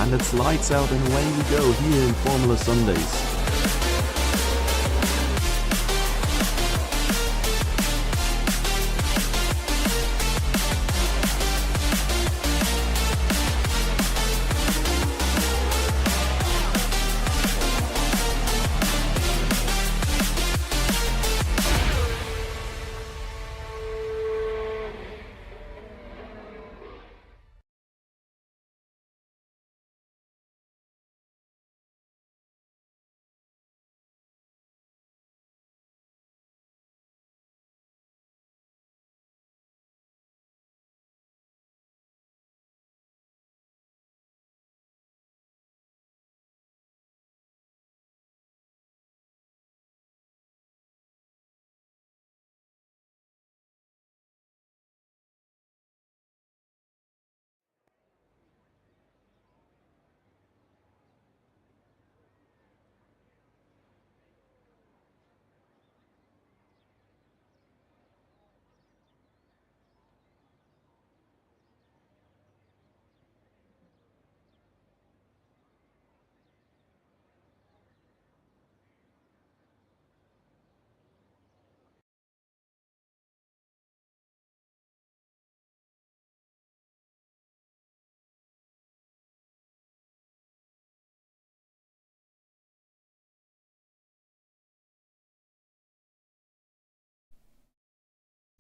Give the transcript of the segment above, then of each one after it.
and it's lights out and away we go here in Formula Sundays.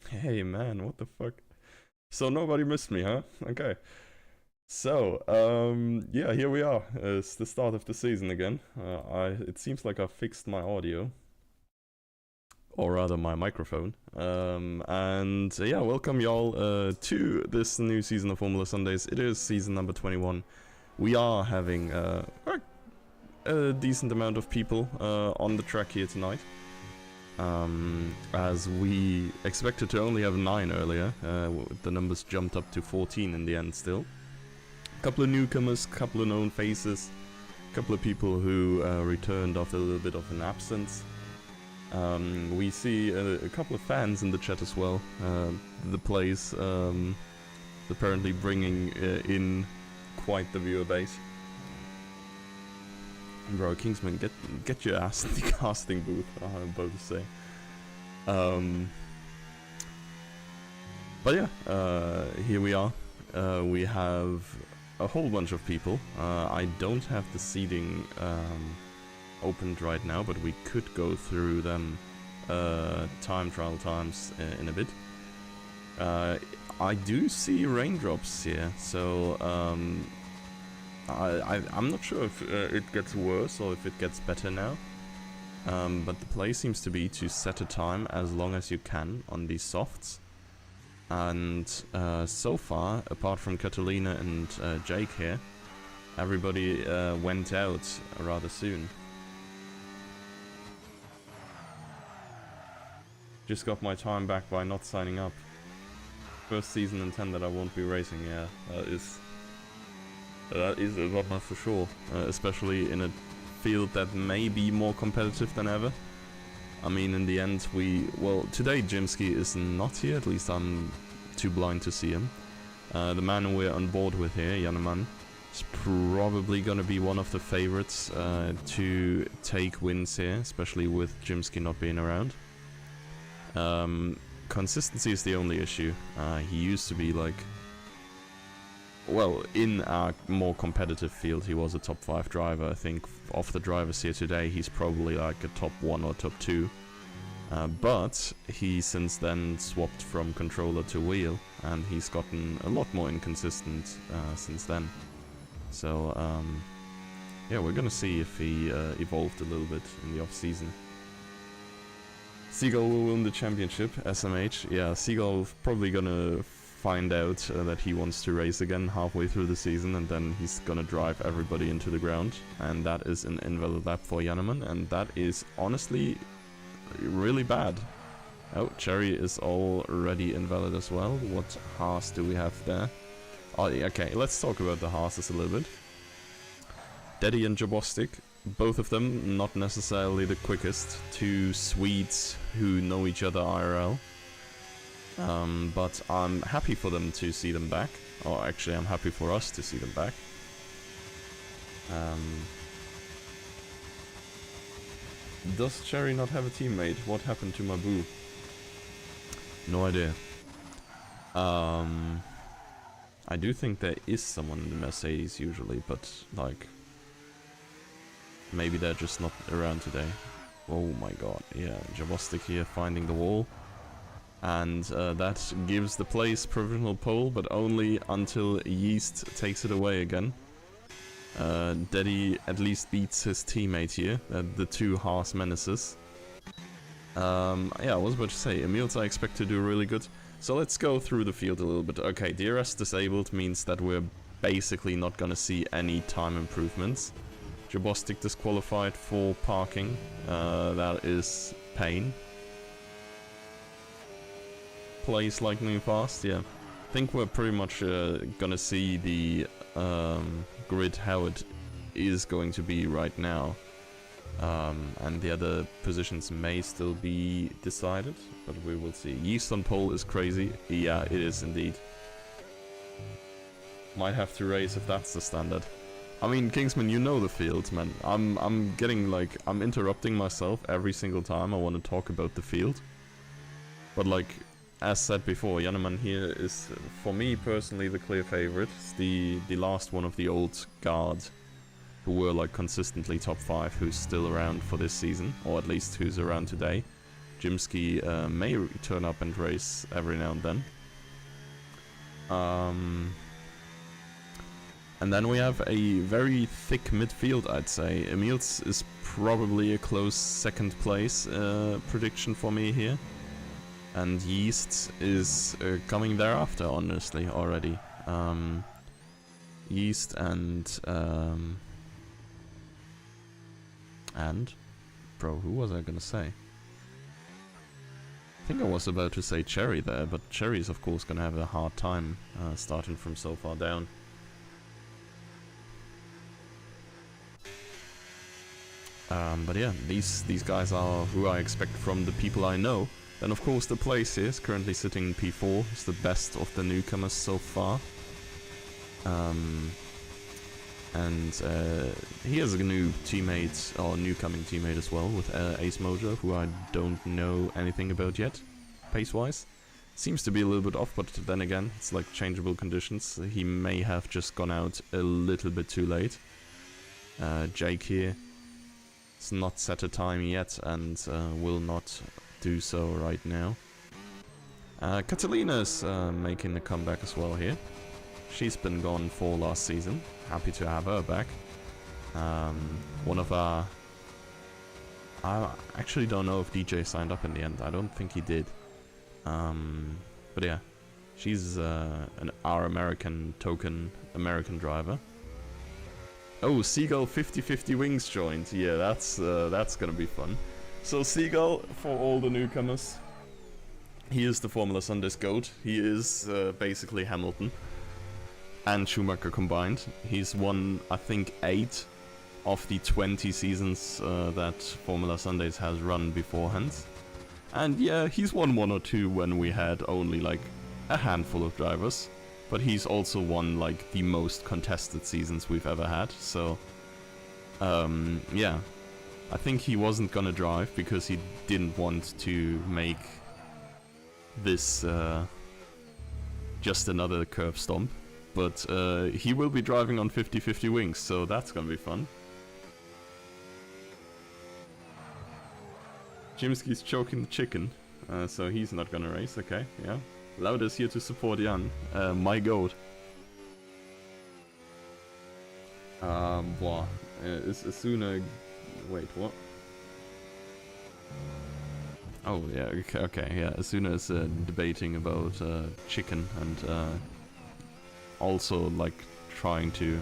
Hey man, what the fuck? So nobody missed me, huh? Okay. So, yeah, here we are. It's the start of the season again. It seems like I fixed my audio, or rather my microphone. And yeah, welcome y'all to this new season of Formula Sundays. It is season number 21. We are having a decent amount of people on the track here tonight. As we expected to only have 9 earlier, the numbers jumped up to 14 in the end still. Couple of newcomers, couple of known faces, couple of people who returned after a little bit of an absence. We see a couple of fans in the chat as well. The place apparently bringing in quite the viewer base. Bro, Kingsman, get your ass in the casting booth, I'm about to say. But yeah, here we are. We have a whole bunch of people. I don't have the seating opened right now, but we could go through them time trial times in a bit. I do see raindrops here, so I'm not sure if it gets worse or if it gets better now, but the play seems to be to set a time as long as you can on these softs, and so far, apart from Catalina and Jake here, everybody went out rather soon. Just got my time back by not signing up. First season in 10 that I won't be racing, yeah, that is a bummer for sure, especially in a field that may be more competitive than ever. I mean, in the end, today Jimsky is not here, at least I'm too blind to see him. The man we're on board with here, Janneman, is probably gonna be one of the favorites to take wins here, especially with Jimsky not being around. Consistency is the only issue. He used to be like, well, in our more competitive field, he was a top 5 driver. I think of the drivers here today, he's probably like a top 1 or top 2. But he since then swapped from controller to wheel, and he's gotten a lot more inconsistent since then. So, yeah, we're gonna see if he evolved a little bit in the off-season. Seagull will win the championship, SMH. Yeah, Seagull probably gonna find out that he wants to race again halfway through the season, and then he's gonna drive everybody into the ground, and that is an invalid lap for Janneman, and that is honestly really bad. Oh, Cherry is already invalid as well. What Haas do we have there? Oh, okay, let's talk about the Haas's a little bit. Daddy and Jabostic, both of them not necessarily the quickest, 2 Swedes who know each other IRL. But I'm happy for them to see them back, or actually I'm happy for us to see them back. Does Cherry not have a teammate? What happened to Mabu? No idea. I do think there is someone in the Mercedes usually, but like maybe they're just not around today. Oh my god, yeah, Javostic here finding the wall. And that gives the place provisional pole, but only until Yeast takes it away again. Daddy at least beats his teammate here, the two Haas menaces. Yeah, I was about to say, Emils I expect to do really good. So let's go through the field a little bit. Okay, DRS disabled means that we're basically not gonna see any time improvements. Jabostic disqualified for parking. That is pain. Plays lightning fast, yeah. I think we're pretty much gonna see the grid how it is going to be right now. And the other positions may still be decided, but we will see. Yeast on pole is crazy. Yeah, it is indeed. Might have to race if that's the standard. I mean, Kingsman, you know the field, man. I'm getting like, I'm interrupting myself every single time I want to talk about the field. But like, as said before, Janneman here is, for me personally, the clear favorite. It's the last one of the old guard who were like consistently top 5, who's still around for this season, or at least who's around today. Jimsky may turn up and race every now and then. And then we have a very thick midfield, I'd say. Emils is probably a close second place prediction for me here. And Yeast is coming thereafter, honestly, already. Yeast and... Bro, who was I gonna say? I think I was about to say Cherry there, but Cherry is of course gonna have a hard time starting from so far down. But yeah, these guys are who I expect from the people I know. Then of course the place is currently sitting in P4. It's the best of the newcomers so far. And he has a new teammate, or newcoming teammate as well, with Ace Mojo, who I don't know anything about yet, pace-wise. Seems to be a little bit off, but then again, it's like changeable conditions. He may have just gone out a little bit too late. Jake here is not set a time yet, and will not do so right now. Catalina's making a comeback as well here. She's been gone for last season. Happy to have her back. One of our... I actually don't know if DJ signed up in the end. I don't think he did. But yeah, she's our American token American driver. Oh, Seagull 50-50 Wings joined. Yeah, that's gonna be fun. So Seagull, for all the newcomers, he is the Formula Sundays GOAT. He is basically Hamilton and Schumacher combined. He's won, I think, 8 of the 20 seasons that Formula Sundays has run beforehand. And yeah, he's won 1 or 2 when we had only like a handful of drivers. But he's also won like the most contested seasons we've ever had. So, yeah. I think he wasn't gonna drive because he didn't want to make this just another curb stomp. But he will be driving on 50-50 Wings, so that's gonna be fun. Jimsky's choking the chicken, so he's not gonna race, okay, yeah. Lauda's here to support Jan, my goat. Boah, Asuna... Wait, what? Oh, yeah, okay, yeah, Asuna is debating about chicken and also like trying to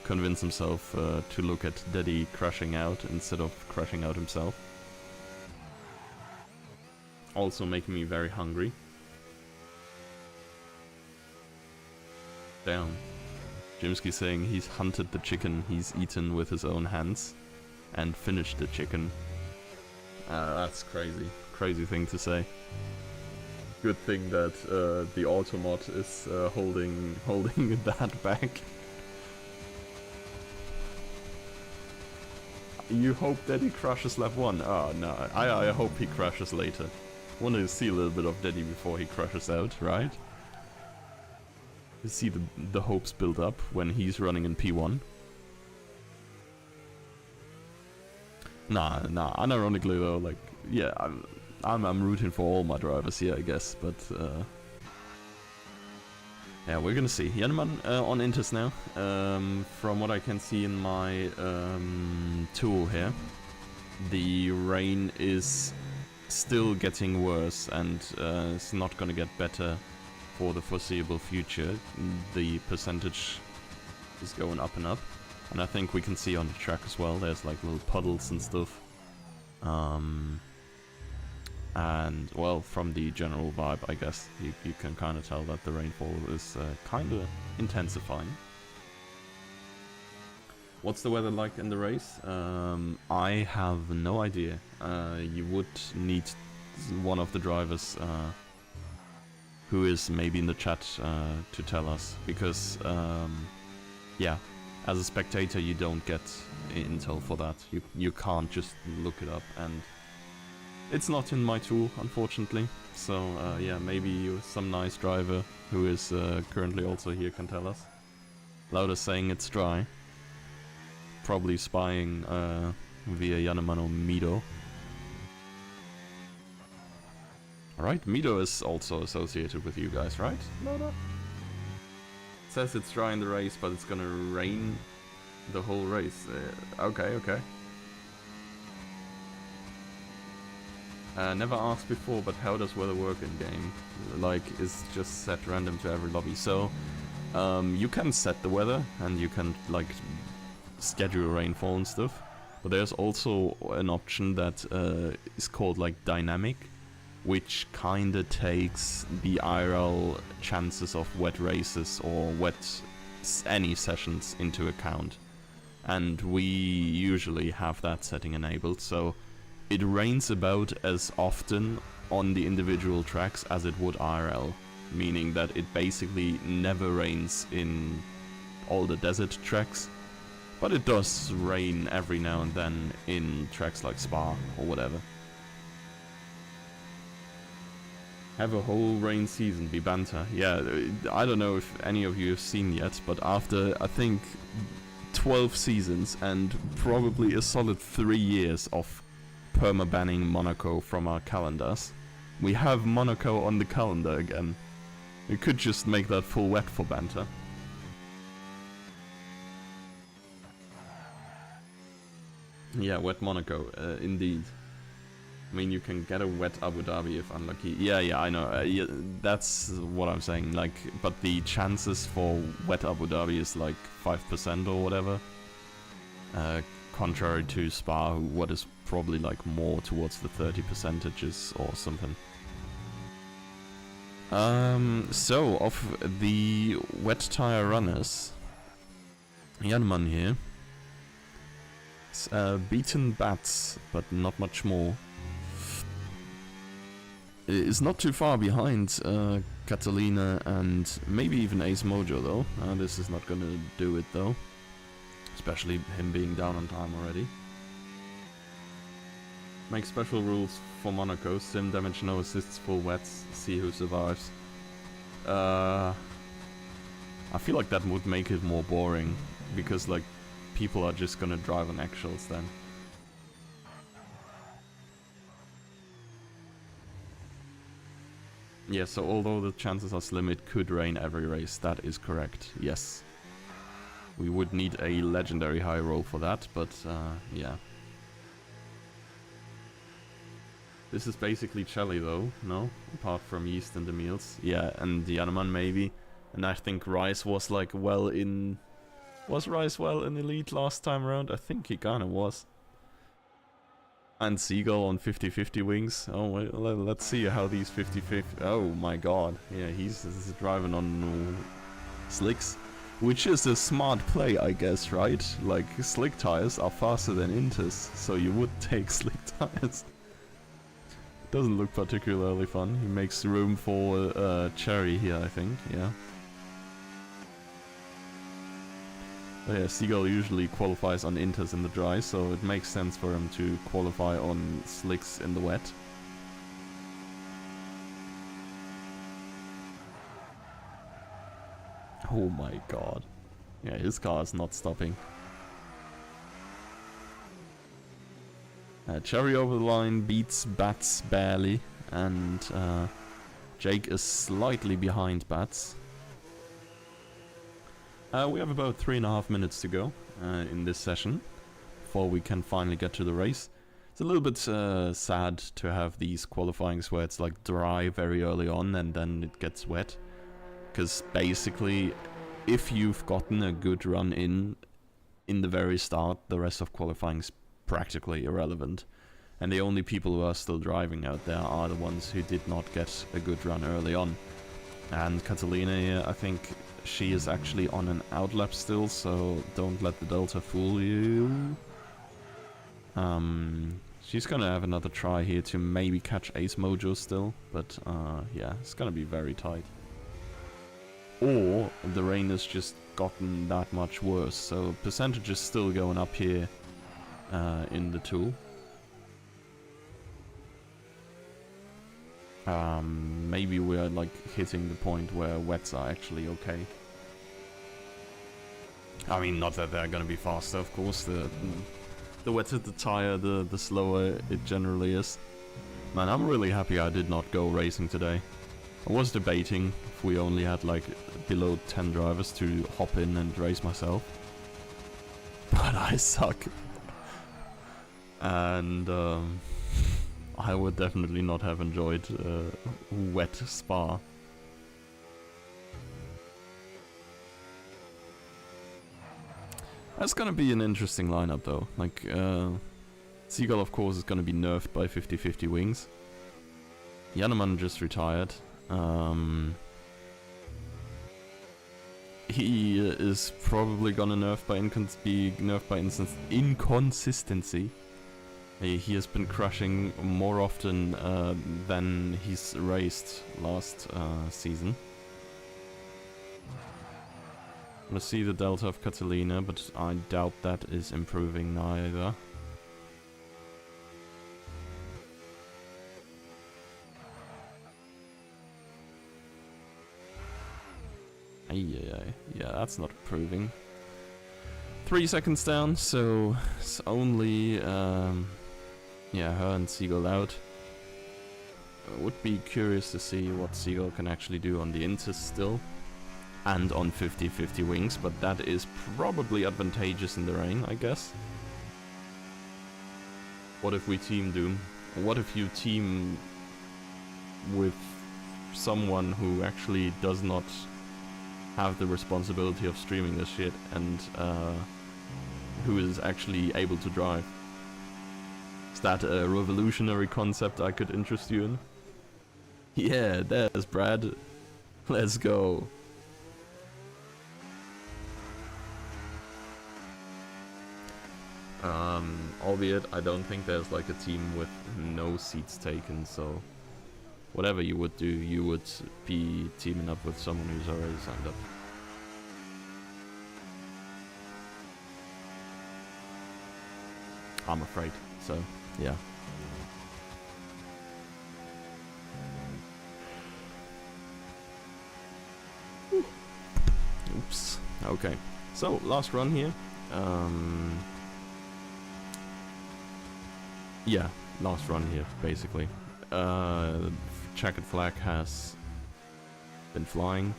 convince himself to look at Daddy crashing out instead of crashing out himself. Also making me very hungry. Damn. Jimsky saying he's hunted the chicken he's eaten with his own hands and finished the chicken. That's crazy. Crazy thing to say. Good thing that the Automod is holding that back. You hope that he crashes lap 1? Oh, no. I hope he crashes later. Want to see a little bit of Daddy before he crashes out, right? You see the hopes build up when he's running in P1. Nah, unironically though, like, yeah, I'm rooting for all my drivers here, I guess, but, yeah, we're gonna see. Janneman on Inters now. From what I can see in my tool here, the rain is still getting worse and it's not gonna get better for the foreseeable future. The percentage is going up and up, and I think we can see on the track as well, there's like little puddles and stuff. And, well, from the general vibe, I guess, you can kind of tell that the rainfall is kind of intensifying. What's the weather like in the race? I have no idea. You would need one of the drivers who is maybe in the chat to tell us, because, yeah, as a spectator you don't get intel for that. You can't just look it up, and it's not in my tool, unfortunately. So, yeah, maybe some nice driver who is currently also here can tell us. Lauda saying it's dry. Probably spying via Janneman or Mido. Alright, Mido is also associated with you guys, right? Lauda? It says it's dry in the race, but it's gonna rain the whole race. Okay. Never asked before, but how does weather work in game? Like, is just set random to every lobby. So, you can set the weather, and you can, like, schedule rainfall and stuff. But there's also an option that is called, like, dynamic, which kinda takes the IRL chances of wet races or any sessions into account. And we usually have that setting enabled, so it rains about as often on the individual tracks as it would IRL, meaning that it basically never rains in all the desert tracks, but it does rain every now and then in tracks like Spa or whatever. Have a whole rain season be banter. Yeah, I don't know if any of you have seen yet, but after, I think, 12 seasons and probably a solid 3 years of perma-banning Monaco from our calendars, we have Monaco on the calendar again. We could just make that full wet for banter. Yeah, wet Monaco, indeed. I mean, you can get a wet Abu Dhabi if unlucky. Yeah, I know. Yeah, that's what I'm saying. Like, but the chances for wet Abu Dhabi is like 5% or whatever. Contrary to Spa, what is probably like more towards the 30% or something. So of the wet tire runners, Janneman here. It's, beaten Bats, but not much more. Is not too far behind Catalina and maybe even Ace Mojo though. This is not gonna do it though. Especially him being down on time already. Make special rules for Monaco. Sim damage, no assists, full wets. See who survives. I feel like that would make it more boring. Because like people are just gonna drive on actuals then. Yeah, so although the chances are slim, it could rain every race. That is correct, yes. We would need a legendary high roll for that, but yeah. This is basically Chelly though, no? Apart from Yeast and the meals. Yeah, and the Janneman maybe. And I think Rice was like well in... Was Rice well in Elite last time around? I think he kinda was. And Seagull on 50-50 wings. Oh, wait, let's see how these 50-50... Oh my god. Yeah, he's driving on slicks. Which is a smart play, I guess, right? Like, slick tires are faster than Inters, so you would take slick tires. Doesn't look particularly fun. He makes room for Cherry here, I think, yeah. Yeah, Seagull usually qualifies on inters in the dry, so it makes sense for him to qualify on slicks in the wet. Oh my god. Yeah, his car is not stopping. Cherry over the line beats Bats barely, and Jake is slightly behind Bats. We have about 3.5 minutes to go in this session before we can finally get to the race. It's a little bit sad to have these qualifyings where it's like dry very early on and then it gets wet. Because basically, if you've gotten a good run in the very start, the rest of qualifying is practically irrelevant. And the only people who are still driving out there are the ones who did not get a good run early on. And Catalina, I think she is actually on an outlap still, so don't let the Delta fool you. She's gonna have another try here to maybe catch Ace Mojo still, but yeah, it's gonna be very tight. Or the rain has just gotten that much worse, so percentage is still going up here in the tool. Maybe we're like hitting the point where wets are actually okay. I mean, not that they're gonna be faster, of course. The wetter the tire, the slower it generally is. Man, I'm really happy I did not go racing today. I was debating if we only had like below 10 drivers to hop in and race myself. But I suck. And I would definitely not have enjoyed wet Spa. That's gonna be an interesting lineup though. Like, Seagull of course is gonna be nerfed by 50-50 wings. Jannemann just retired. He is probably gonna be nerfed by inconsistency. He has been crashing more often than he's raced last season. I'm gonna see the delta of Catalina, but I doubt that is improving neither. Yeah, that's not improving. 3 seconds down, so it's only yeah, her and Seagull out. I would be curious to see what Seagull can actually do on the Inters still. And on 50-50 wings, but that is probably advantageous in the rain, I guess. What if we team Doom? What if you team with someone who actually does not have the responsibility of streaming this shit and who is actually able to drive? Is that a revolutionary concept I could interest you in? Yeah, there's Brad. Let's go. Albeit I don't think there's like a team with no seats taken, so whatever you would do, you would be teaming up with someone who's already signed up. I'm afraid, so yeah. Oops. Okay, so last run here. Yeah, last run here, basically. Checkered flag has been flying.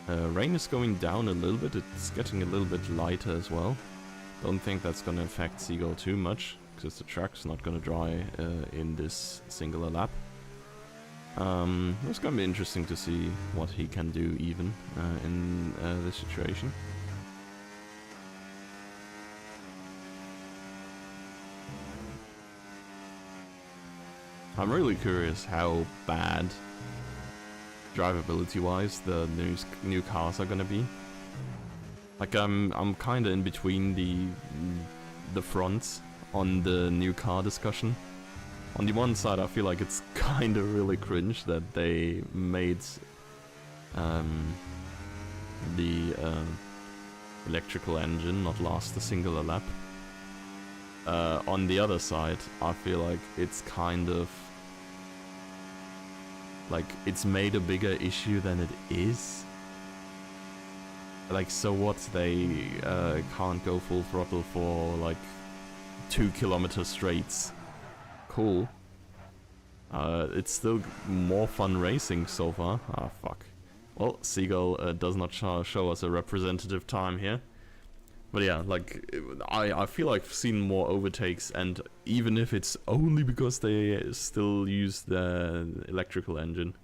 Rain is going down a little bit, it's getting a little bit lighter as well. Don't think that's gonna affect Seagull too much, because the track's not gonna dry in this singular lap. It's gonna be interesting to see what he can do even in this situation. I'm really curious how bad, drivability-wise, the new cars are gonna be. Like I'm kind of in between the fronts on the new car discussion. On the one side, I feel like it's kind of really cringe that they made the electrical engine not last a single lap. On the other side, I feel like it's kind of like it's made a bigger issue than it is. Like, so what? They can't go full throttle for like 2 kilometer straights. Cool. It's still more fun racing so far. Ah, fuck. Well, Seagull does not show us a representative time here. But yeah, like, I feel like I've seen more overtakes, and even if it's only because they still use the electrical engine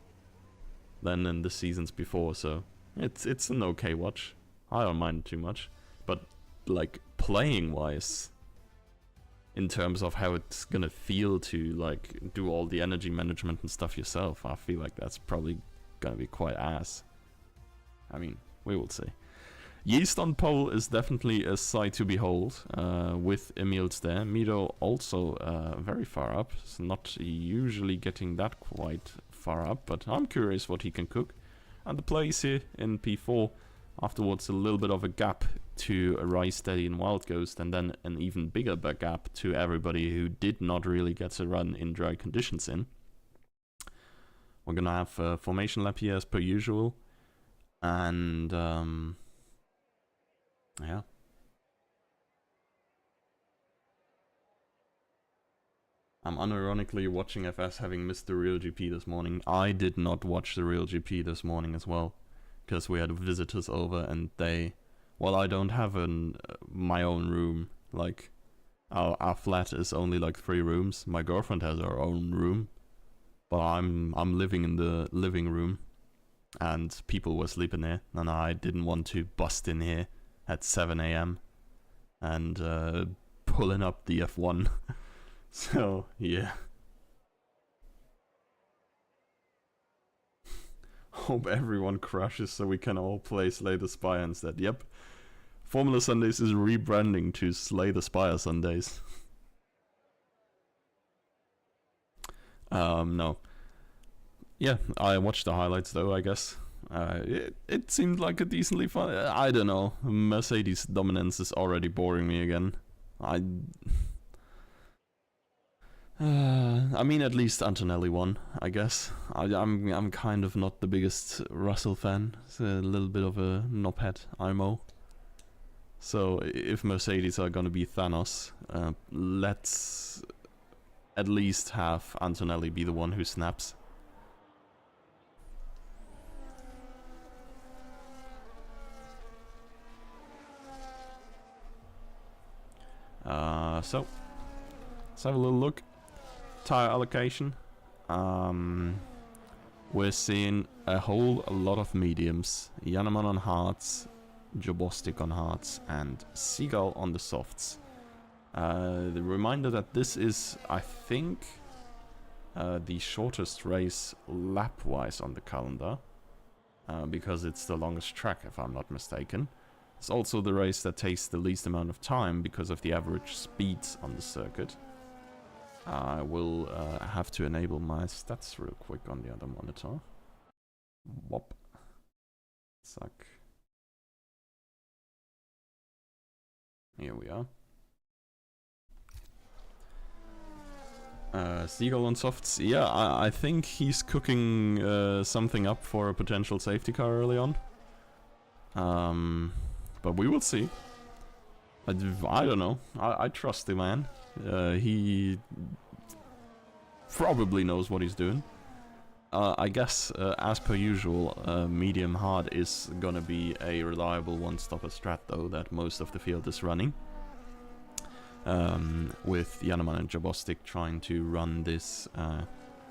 than in the seasons before, so it's an okay watch. I don't mind it too much. But, like, playing-wise, in terms of how it's gonna feel to, like, do all the energy management and stuff yourself, I feel like that's probably gonna be quite ass. I mean, we will see. Yeast on pole is definitely a sight to behold, with Emil's there. Mido also very far up, so not usually getting that quite far up, but I'm curious what he can cook. And the place here in P4, afterwards a little bit of a gap to Rise Steady and Wild Ghost, and then an even bigger gap to everybody who did not really get to run in dry conditions in. We're gonna have a formation lap here as per usual, and yeah. I'm unironically watching FS having missed the real GP this morning. I did not watch the real GP this morning as well, because we had visitors over and they... Well, I don't have my own room. Like, our flat is only like 3 rooms. My girlfriend has her own room, but I'm living in the living room, and people were sleeping there, and I didn't want to bust in here at 7 AM and pulling up the F1. So, yeah. Hope everyone crashes so we can all play Slay the Spire instead. Yep. Formula Sundays is rebranding to Slay the Spire Sundays. No. Yeah, I watched the highlights though, I guess. It seemed like a decently fun... I don't know. Mercedes dominance is already boring me again. I mean, at least Antonelli won, I guess. I'm kind of not the biggest Russell fan. It's a little bit of a knobhead, IMO. So if Mercedes are gonna be Thanos, let's at least have Antonelli be the one who snaps. So let's have a little look. Tire allocation. We're seeing a whole lot of mediums. Yannaman on hards, Jobostic on hards, and Seagull on the softs. The reminder that this is, I think, the shortest race lap-wise on the calendar, because it's the longest track, if I'm not mistaken. It's also the race that takes the least amount of time because of the average speeds on the circuit. I will have to enable my stats real quick on the other monitor. Wop. Suck. Here we are. Seagull on softs. Yeah, I think he's cooking something up for a potential safety car early on. But we will see. I don't know. I trust the man. He probably knows what he's doing. I guess, as per usual, medium hard is gonna be a reliable one-stopper strat, though, that most of the field is running. With Yannaman and Jabostic trying to run this,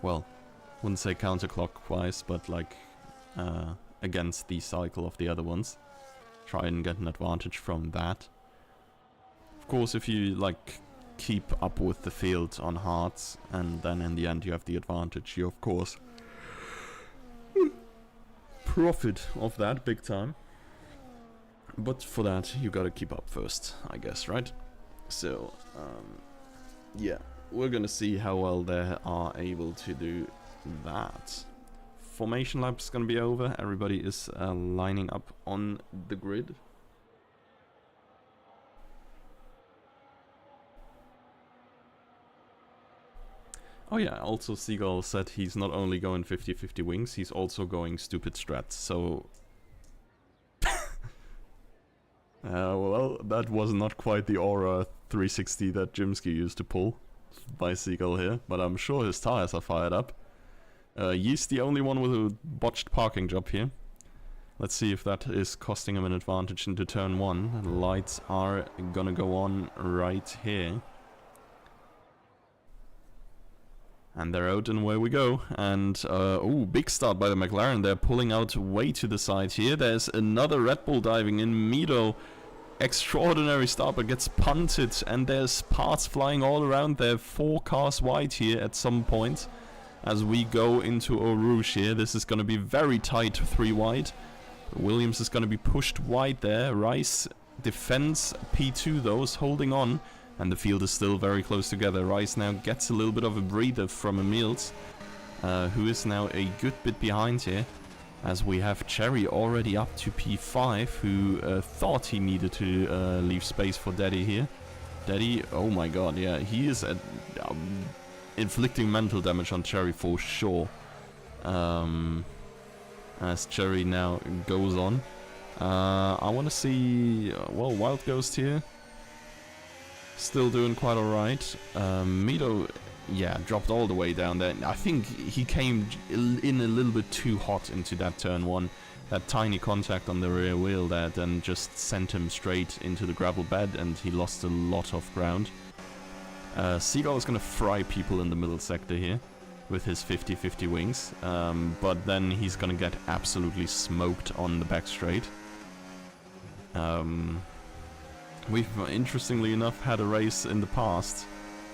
well, wouldn't say counterclockwise, but like against the cycle of the other ones. Try and get an advantage from that. Of course, if you like keep up with the field on hards, and then in the end you have the advantage, you of course profit of that big time. But for that, you gotta keep up first, I guess, right? So, yeah, we're gonna see how well they are able to do that. Formation lap's gonna be over. Everybody is lining up on the grid. Oh yeah, also Seagull said he's not only going 50-50 wings, he's also going stupid strats, so... well, that was not quite the aura 360 that Jimsky used to pull by Seagull here, but I'm sure his tires are fired up. He's the only one with a botched parking job here. Let's see if that is costing him an advantage into turn 1. Lights are gonna go on right here. And they're out and away we go. And, oh, big start by the McLaren. They're pulling out way to the side here. There's another Red Bull diving in. Mido, extraordinary start, but gets punted. And there's parts flying all around. They're 4 cars wide here at some point. As we go into Eau Rouge here. This is going to be very tight 3 wide. Williams is going to be pushed wide there. Rice defends P2 though, is holding on. And the field is still very close together. Rice now gets a little bit of a breather from Emils, who is now a good bit behind here. As we have Cherry already up to P5, who thought he needed to leave space for Daddy here. Daddy, oh my god, yeah, he is inflicting mental damage on Cherry for sure. As Cherry now goes on. I want to see, well, Wild Ghost here. Still doing quite alright. Mido, yeah, dropped all the way down there. I think he came in a little bit too hot into that turn 1. That tiny contact on the rear wheel there then just sent him straight into the gravel bed and he lost a lot of ground. Seagull is going to fry people in the middle sector here with his 50-50 wings. But then he's going to get absolutely smoked on the back straight. We've, interestingly enough, had a race in the past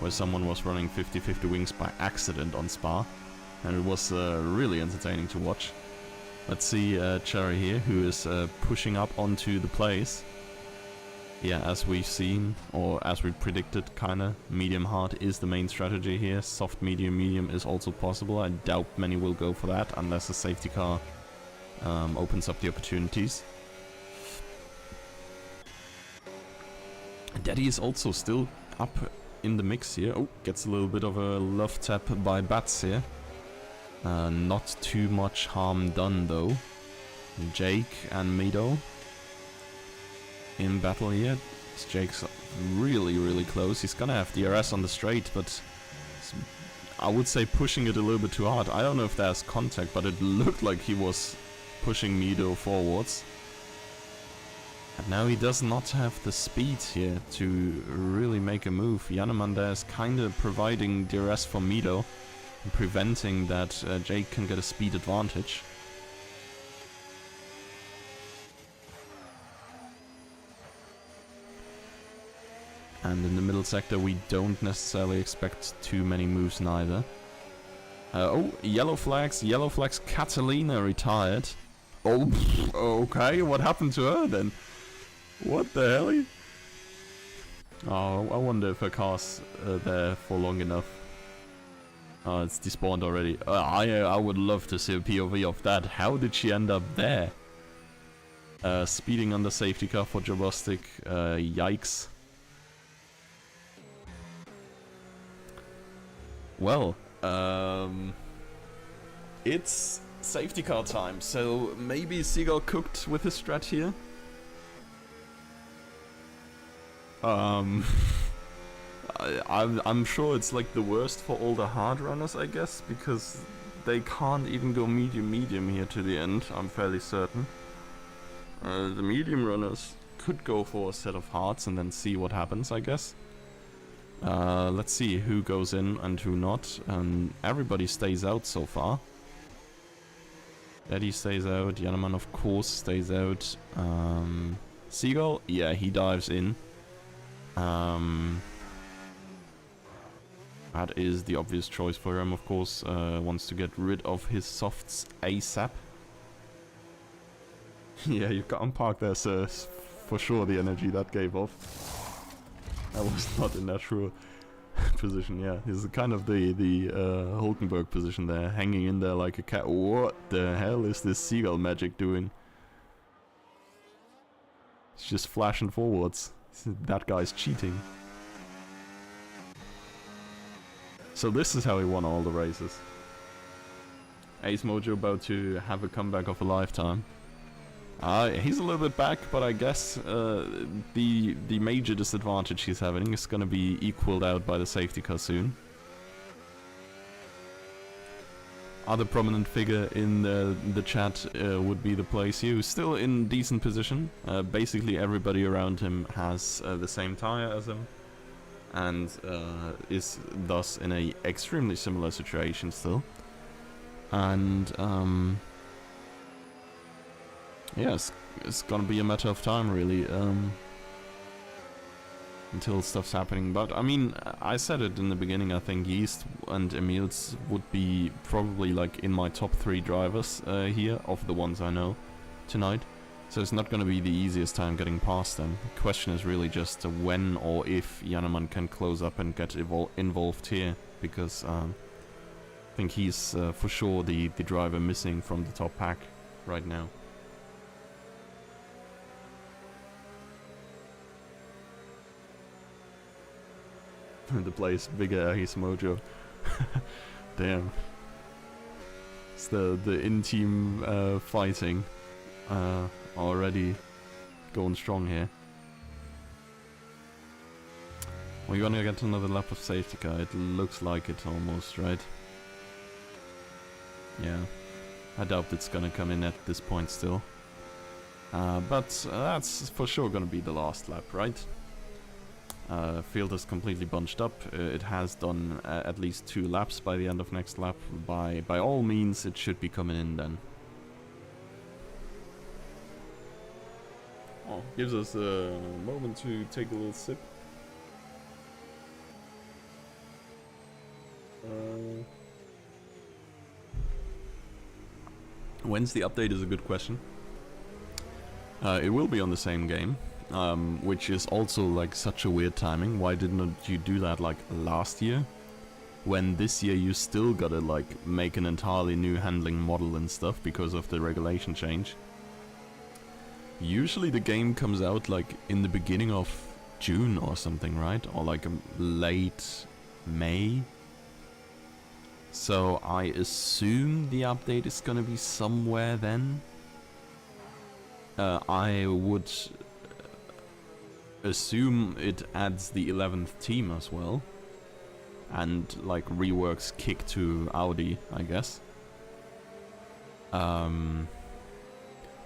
where someone was running 50-50 wings by accident on Spa, and it was really entertaining to watch. Let's see Cherry here, who is pushing up onto the place. Yeah, as we've seen, or as we predicted, kinda, medium-hard is the main strategy here. Soft, medium is also possible. I doubt many will go for that, unless a safety car opens up the opportunities. Daddy is also still up in the mix here. Oh, gets a little bit of a love tap by Bats here. Not too much harm done though. Jake and Mido in battle here. Jake's really close. He's gonna have DRS on the straight, but I would say pushing it a little bit too hard. I don't know if there's contact, but it looked like he was pushing Mido forwards. And now he does not have the speed here to really make a move. Janeman there is kind of providing DRS for Mido and preventing that Jake can get a speed advantage. And in the middle sector we don't necessarily expect too many moves neither. Oh, yellow flags Catalina retired. Oh, okay, what happened to her then? What the hell? Oh, I wonder if her car's there for long enough. Oh, it's despawned already. I would love to see a POV of that. How did she end up there? Speeding on the safety car for Jabostic. Yikes. Well, it's safety car time, so maybe Seagull cooked with his strat here. I'm sure it's like the worst for all the hard runners, I guess, because they can't even go medium here to the end, I'm fairly certain. The medium runners could go for a set of hards and then see what happens, I guess. Let's see who goes in and who not. Everybody stays out so far. Eddie stays out, Janeman of course stays out. Seagull, yeah, he dives in. That is the obvious choice for him, of course. Wants to get rid of his softs ASAP. Yeah, you can't park there, sir. For sure the energy that gave off. That was not a natural position, yeah. He's kind of the Hulkenberg position there, hanging in there like a cat. What the hell is this Seagull magic doing? It's just flashing forwards. That guy's cheating. So this is how he won all the races. Ace Mojo about to have a comeback of a lifetime. He's a little bit back, but I guess the major disadvantage he's having is going to be equaled out by the safety car soon. Other prominent figure in the chat would be the Place You, still in decent position. Basically everybody around him has the same tire as him, and is thus in a extremely similar situation still. And yeah, it's gonna be a matter of time really, until stuff's happening. But I mean, I said it in the beginning, I think Yeast and Emils would be probably like in my top 3 drivers here, of the ones I know tonight. So it's not gonna be the easiest time getting past them. The question is really just when or if Jannemann can close up and get involved here, because I think he's for sure the driver missing from the top pack right now. The place bigger Ace Mojo. Damn. It's the in-team fighting already going strong here. We're gonna get another lap of safety car. It looks like it almost, right? Yeah. I doubt it's gonna come in at this point still. But that's for sure gonna be the last lap, right? Field is completely bunched up. It has done at least 2 laps by the end of next lap. By all means, it should be coming in then. Oh, gives us a moment to take a little sip. When's the update is a good question. It will be on the same game. Which is also like such a weird timing. Why didn't you do that like last year? When this year you still gotta like make an entirely new handling model and stuff because of the regulation change. Usually the game comes out like in the beginning of June or something, right? Or like late May. So I assume the update is gonna be somewhere then. I would assume it adds the 11th team as well, and like reworks kick to Audi, I guess.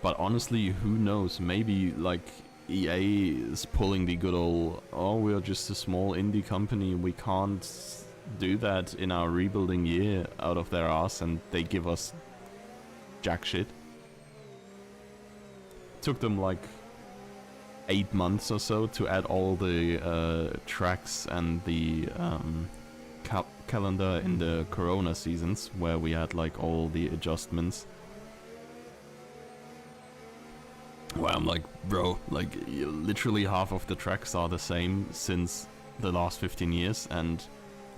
But honestly, who knows? Maybe like EA is pulling the good old, oh, we're just a small indie company, we can't do that in our rebuilding year, out of their ass, and they give us jack shit. Took them like 8 months or so to add all the tracks and the calendar in the Corona seasons, where we had like all the adjustments. Well, I'm like, bro, like literally half of the tracks are the same since the last 15 years, and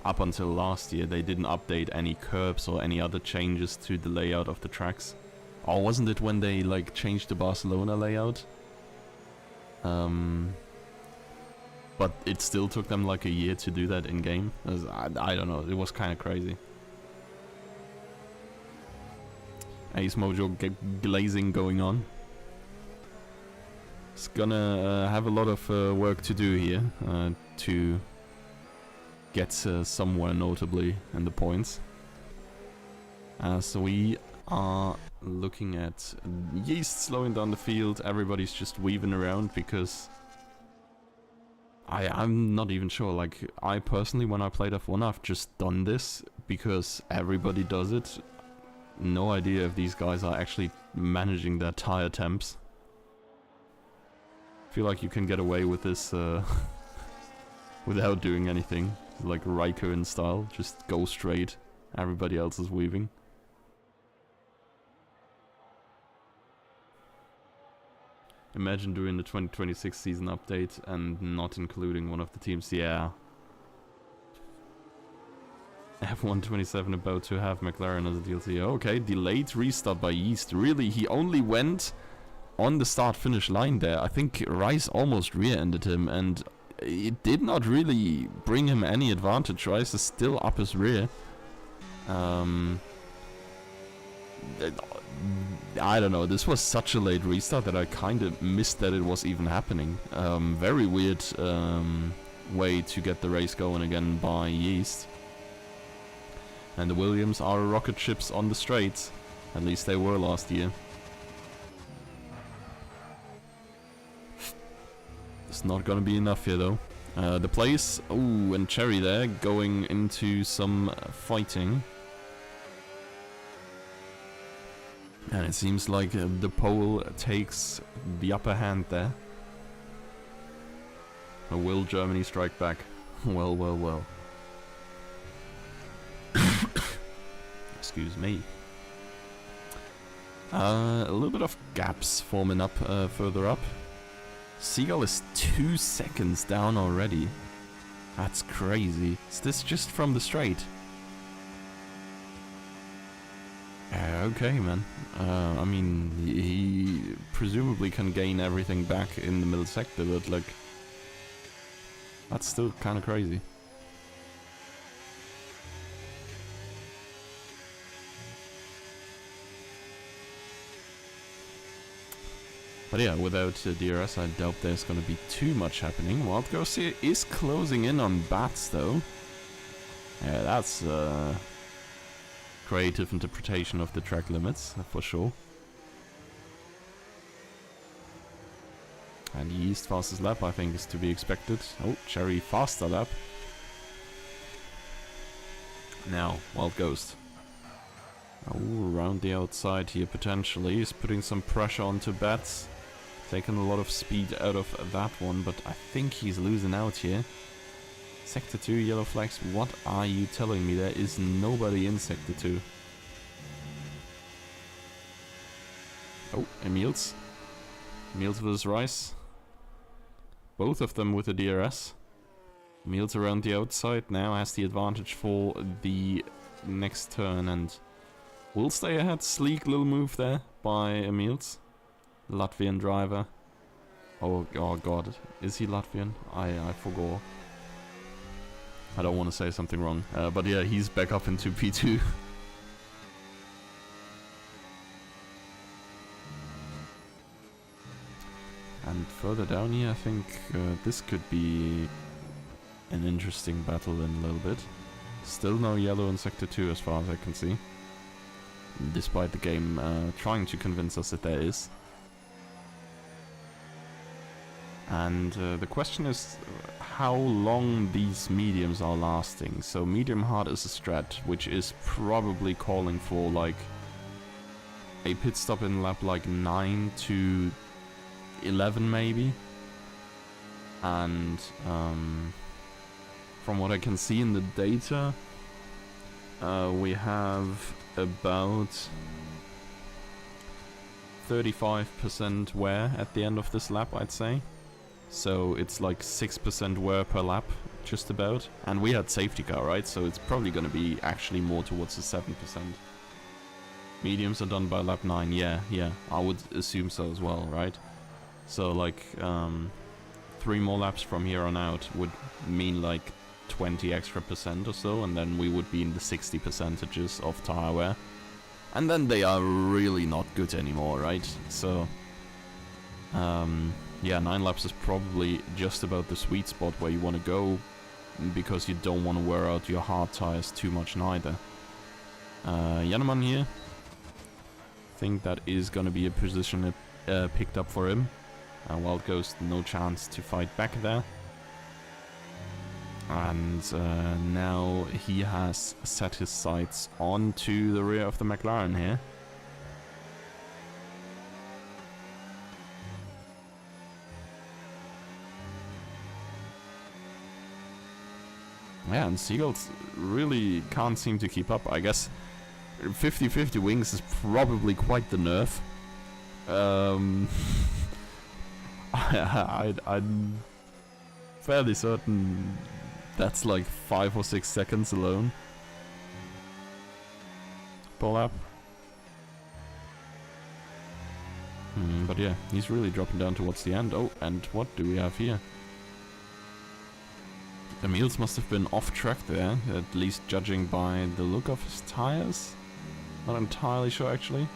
up until last year they didn't update any curbs or any other changes to the layout of the tracks. Or wasn't it when they like changed the Barcelona layout? But it still took them like a year to do that in game. I don't know, it was kind of crazy. Ace Mojo glazing going on. It's gonna have a lot of work to do here to get somewhere notably in the points. So we are looking at Yeast slowing down the field. Everybody's just weaving around because I'm not even sure. Like, I personally, when I played F1, I've just done this because everybody does it. No idea if these guys are actually managing their tire temps. I feel like you can get away with this without doing anything, like Raikkonen style, just go straight. Everybody else is weaving. Imagine doing the 2026 season update and not including one of the teams. Yeah. F1 27 about to have McLaren as a DLC. Okay, delayed restart by Yeast. Really, he only went on the start-finish line there. I think Rice almost rear-ended him, and it did not really bring him any advantage. Rice is still up his rear. I don't know, this was such a late restart that I kind of missed that it was even happening. Very weird way to get the race going again by Yeast. And the Williams are rocket ships on the straights. At least they were last year. It's not gonna be enough here though. The place, ooh, and Cherry there going into some fighting. And it seems like the pole takes the upper hand there. Or will Germany strike back? Well, well, well. Excuse me. A little bit of gaps forming up further up. Seagull is 2 seconds down already. That's crazy. Is this just from the straight? Okay, man. I mean, he presumably can gain everything back in the middle sector, but like, that's still kind of crazy. But yeah, without DRS, I doubt there's going to be too much happening. Wild Ghost here is closing in on Bats, though. Yeah, that's creative interpretation of the track limits, for sure. And Yeast fastest lap, I think, is to be expected. Oh, Cherry faster lap. Now, Wild Ghost. Oh, around the outside here, potentially. He's putting some pressure onto Bats. Taking a lot of speed out of that one, but I think he's losing out here. Sector 2, yellow flags. What are you telling me? There is nobody in Sector 2. Oh, Emils. Emils versus Rice. Both of them with a DRS. Emils around the outside now has the advantage for the next turn and will stay ahead. Sleek little move there by Emils. Latvian driver. Oh god, is he Latvian? I forgot. I don't want to say something wrong, but yeah, he's back up into P2. And further down here, I think this could be an interesting battle in a little bit. Still no yellow in Sector 2 as far as I can see. Despite the game trying to convince us that there is. And the question is how long these mediums are lasting. So medium hard is a strat, which is probably calling for like a pit stop in lap like 9 to 11 maybe. And from what I can see in the data, we have about 35% wear at the end of this lap, I'd say. So it's like 6% wear per lap, just about. And we had safety car, right? So it's probably going to be actually more towards the 7%. Mediums are done by lap 9, yeah, I would assume so as well, right? So like 3 more laps from here on out would mean like 20 extra percent or so, and then we would be in the 60 percentages of tire wear. And then they are really not good anymore, right? So yeah, 9 laps is probably just about the sweet spot where you want to go, because you don't want to wear out your hard tires too much neither. Janneman here. I think that is going to be a position picked up for him. Wild Ghost, no chance to fight back there. And now he has set his sights onto the rear of the McLaren here. Yeah, and Seagulls really can't seem to keep up. I guess 50-50 wings is probably quite the nerf. I'm fairly certain that's like 5 or 6 seconds alone per lap. But yeah, he's really dropping down towards the end. Oh, and what do we have here? Emils must have been off track there, at least judging by the look of his tires. Not entirely sure actually.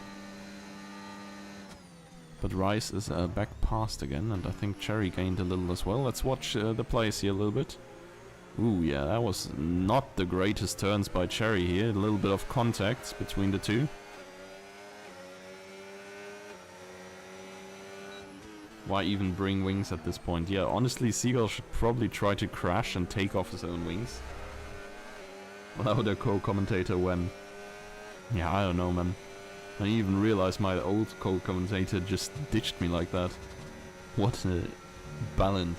But Rice is back past again, and I think Cherry gained a little as well. Let's watch the plays here a little bit. Ooh, yeah, that was not the greatest turns by Cherry here. A little bit of contact between the two. Why even bring wings at this point? Yeah, honestly, Seagull should probably try to crash and take off his own wings. Allow their co-commentator when... Yeah, I don't know, man. I didn't even realize my old co-commentator just ditched me like that. What a balance.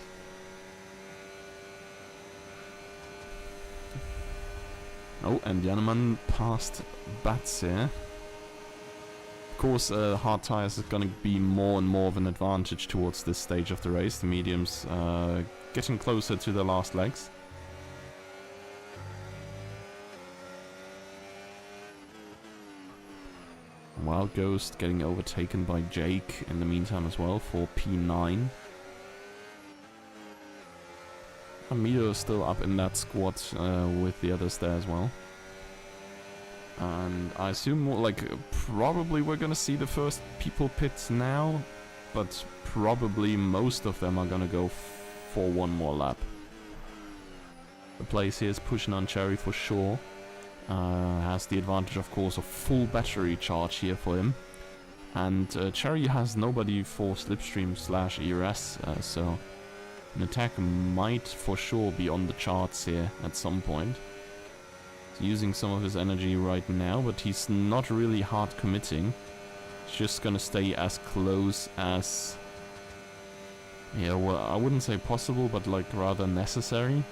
Oh, and Janneman passed Bats here. Of course, hard tires is going to be more and more of an advantage towards this stage of the race. The mediums getting closer to the last legs. Wild Ghost getting overtaken by Jake in the meantime as well for P9. Amido is still up in that squad with the others there as well. And I assume, like, probably we're gonna see the first people pit now, but probably most of them are gonna go for one more lap. The place here is pushing on Cherry for sure. Has the advantage, of course, of full battery charge here for him. And Cherry has nobody for Slipstream / ERS, so an attack might for sure be on the charts here at some point. He's using some of his energy right now, but he's not really hard committing. He's just gonna stay as close as... Yeah, well, I wouldn't say possible, but like rather necessary.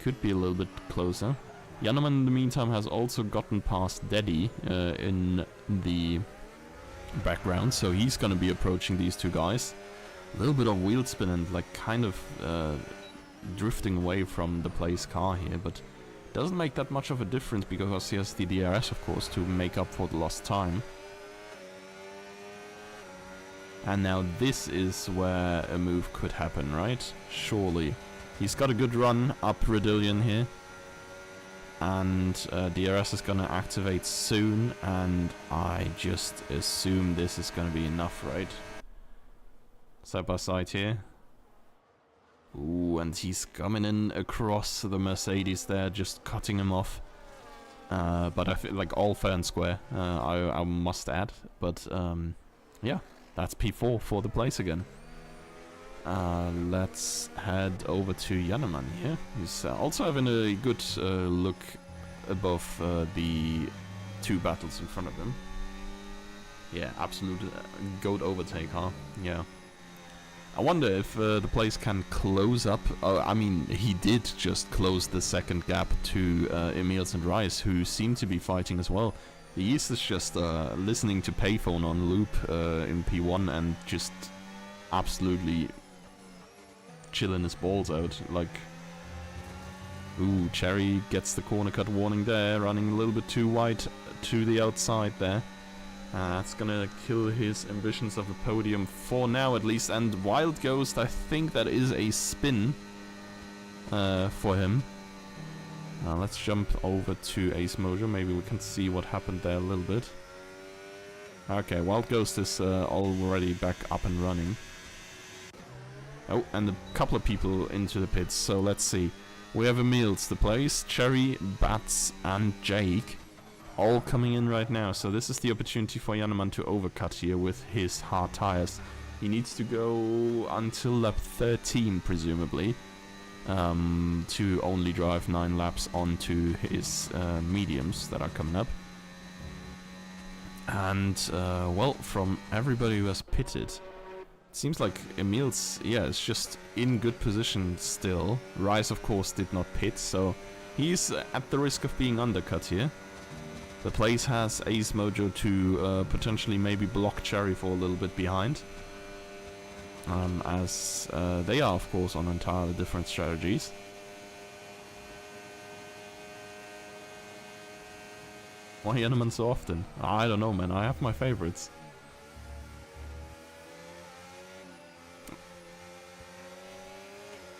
Could be a little bit closer. Janneman in the meantime has also gotten past Daddy in the background, so he's gonna be approaching these two guys. A little bit of wheel spin and like kind of drifting away from the place car here, but doesn't make that much of a difference because he has the DRS, of course, to make up for the lost time. And now this is where a move could happen, right? Surely. He's got a good run up Redillion here. And DRS is gonna activate soon, and I just assume this is gonna be enough, right? Side by side here. Ooh, and he's coming in across the Mercedes there, just cutting him off. But I feel like all fair and square, I must add. But yeah, that's P4 for the place again. Let's head over to Janneman here. He's also having a good look above the two battles in front of him. Yeah, absolute goat overtake, huh? Yeah. I wonder if the place can close up. I mean, he did just close the second gap to Emils and Rice, who seem to be fighting as well. The East is just listening to Payphone on loop in P1 and just absolutely chilling his balls out. Like, ooh, Cherry gets the corner cut warning there, running a little bit too wide to the outside there. That's gonna kill his ambitions of the podium for now at least. And Wild Ghost, I think that is a spin for him. Let's jump over to Ace Mojo. Maybe we can see what happened there a little bit. Okay, Wild Ghost is already back up and running. Oh, and a couple of people into the pits, so let's see. We have Emils, the place, Cherry, Bats, and Jake. All coming in right now, so this is the opportunity for Janneman to overcut here with his hard tires. He needs to go until lap 13, presumably, to only drive 9 laps onto his mediums that are coming up. And, well, from everybody who has pitted, it seems like Emils, yeah, is just in good position still. Rice, of course, did not pit, so he's at the risk of being undercut here. The place has Ace Mojo to potentially maybe block Cherry for a little bit behind. As they are, of course, on entirely different strategies. Why Janneman so often? I don't know, man. I have my favorites.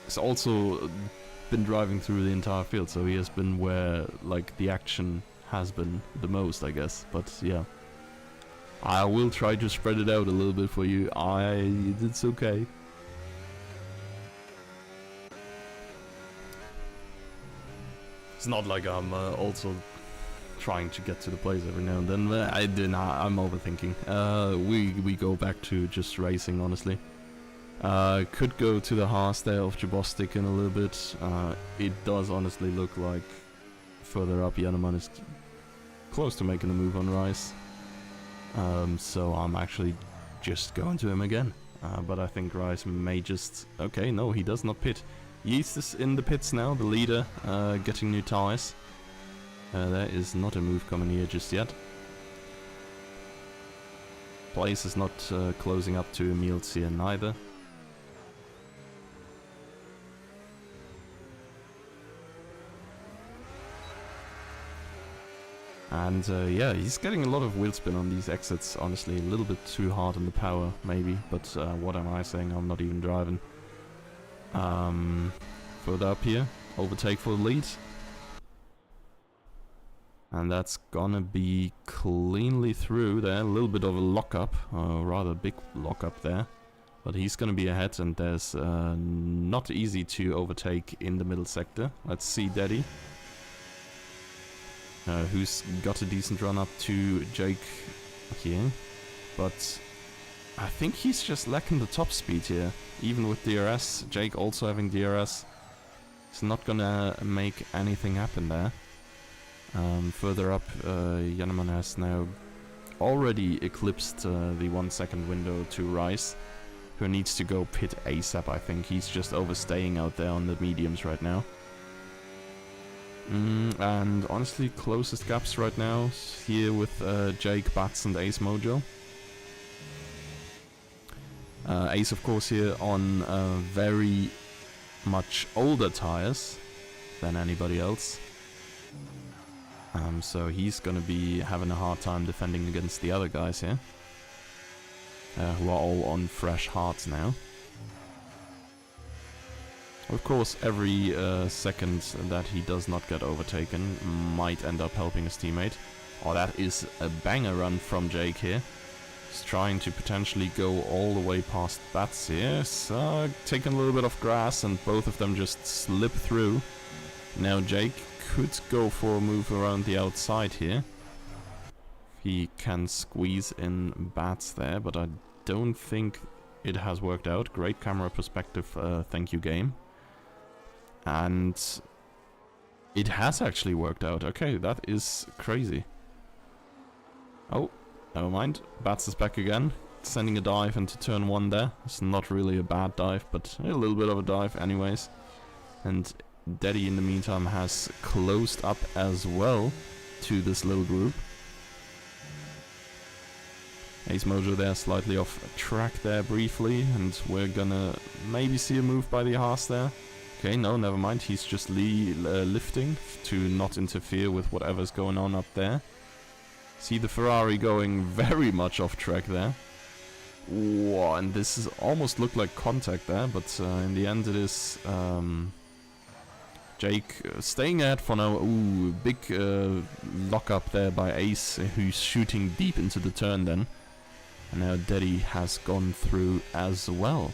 It's also been driving through the entire field, so he has been where, like, the action has been the most, I guess. But, yeah. I will try to spread it out a little bit for you. It's okay. It's not like I'm also trying to get to the place every now and then. I'm overthinking. We go back to just racing, honestly. Could go to the Haas there of Jabostic in a little bit. It does honestly look like further up Janneman is close to making a move on Rice. So I'm actually just going to him again. But I think Rice may just... Okay, no, he does not pit. Yeast is in the pits now, the leader, getting new tires. There is not a move coming here just yet. Place is not closing up to Emil's here neither. And yeah, he's getting a lot of wheel spin on these exits, honestly. A little bit too hard on the power, maybe. But what am I saying? I'm not even driving. Further up here, overtake for the lead. And that's gonna be cleanly through there. A little bit of a lockup, rather big lockup there. But he's gonna be ahead, and there's not easy to overtake in the middle sector. Let's see Daddy. Who's got a decent run up to Jake here. But I think he's just lacking the top speed here. Even with DRS, Jake also having DRS. It's not gonna make anything happen there. Further up, Janneman has now already eclipsed the 1 second window to Rice, who needs to go pit ASAP, I think. He's just overstaying out there on the mediums right now. And honestly, closest gaps right now here with Jake, Bats and Ace Mojo. Ace, of course, here on very much older tires than anybody else. So he's gonna be having a hard time defending against the other guys here, who are all on fresh hards now. Of course, every second that he does not get overtaken might end up helping his teammate. Oh, that is a banger run from Jake here. He's trying to potentially go all the way past Bats here. So, taking a little bit of grass, and both of them just slip through. Now Jake could go for a move around the outside here. He can squeeze in Bats there, but I don't think it has worked out. Great camera perspective, thank you game. And it has actually worked out. Okay, that is crazy. Oh, never mind. Bats is back again, sending a dive into turn 1 there. It's not really a bad dive, but a little bit of a dive anyways. And Daddy in the meantime has closed up as well to this little group. Ace Mojo there slightly off track there briefly, and we're gonna maybe see a move by the Haas there. Okay, no, never mind. He's just lifting to not interfere with whatever's going on up there. See the Ferrari going very much off track there. Whoa, and this is almost looked like contact there, but in the end it is Jake staying ahead for now. Ooh, big lock up there by Ace, who's shooting deep into the turn then. And now Daddy has gone through as well.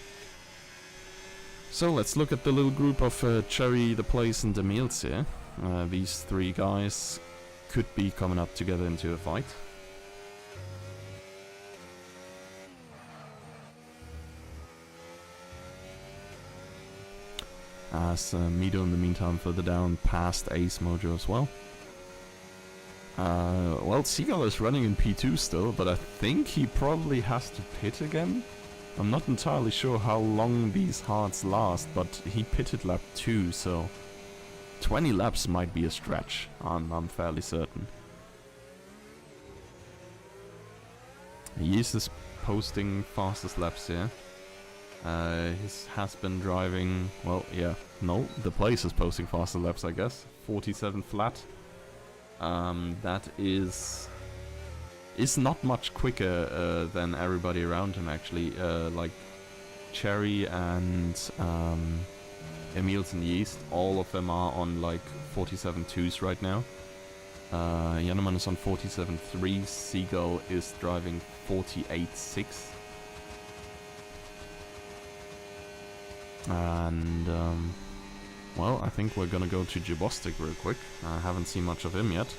So let's look at the little group of Cherry, The Place and Emils here. These three guys could be coming up together into a fight. As Mido in the meantime further down past Ace Mojo as well. Well, Seagull is running in P2 still, but I think he probably has to pit again. I'm not entirely sure how long these hards last, but he pitted lap 2, so 20 laps might be a stretch, I'm fairly certain. He is posting fastest laps here. He has been driving, well, yeah, no, The Place is posting faster laps, I guess. 47 flat. That is not much quicker than everybody around him, actually. Like Cherry and Emils and Yeast, all of them are on like 47.2s right now. Janneman is on 47.3, Seagull is driving 48.6. And, well, I think we're gonna go to Jabostic real quick. I haven't seen much of him yet.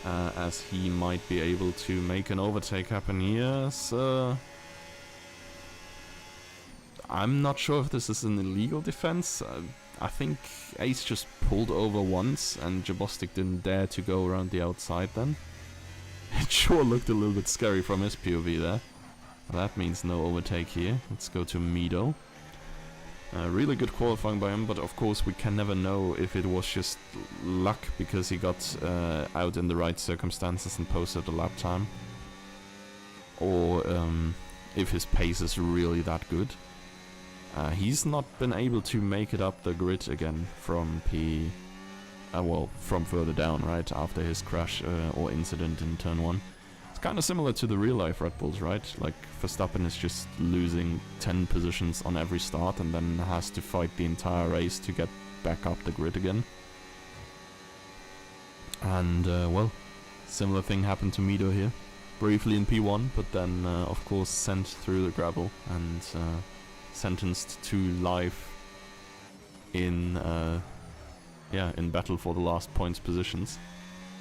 As he might be able to make an overtake happen here, so... I'm not sure if this is an illegal defense. I think Ace just pulled over once and Jabostic didn't dare to go around the outside then. It sure looked a little bit scary from his POV there. That means no overtake here. Let's go to Mido. Really good qualifying by him, but of course we can never know if it was just luck because he got out in the right circumstances and posted a lap time. Or if his pace is really that good. He's not been able to make it up the grid again from from further down, right, after his crash or incident in turn 1. It's kind of similar to the real life Red Bulls, right? Like, Verstappen is just losing 10 positions on every start and then has to fight the entire race to get back up the grid again. And, well, similar thing happened to Mido here. Briefly in P1, but then, of course, sent through the gravel and... sentenced to life in in battle for the last points positions.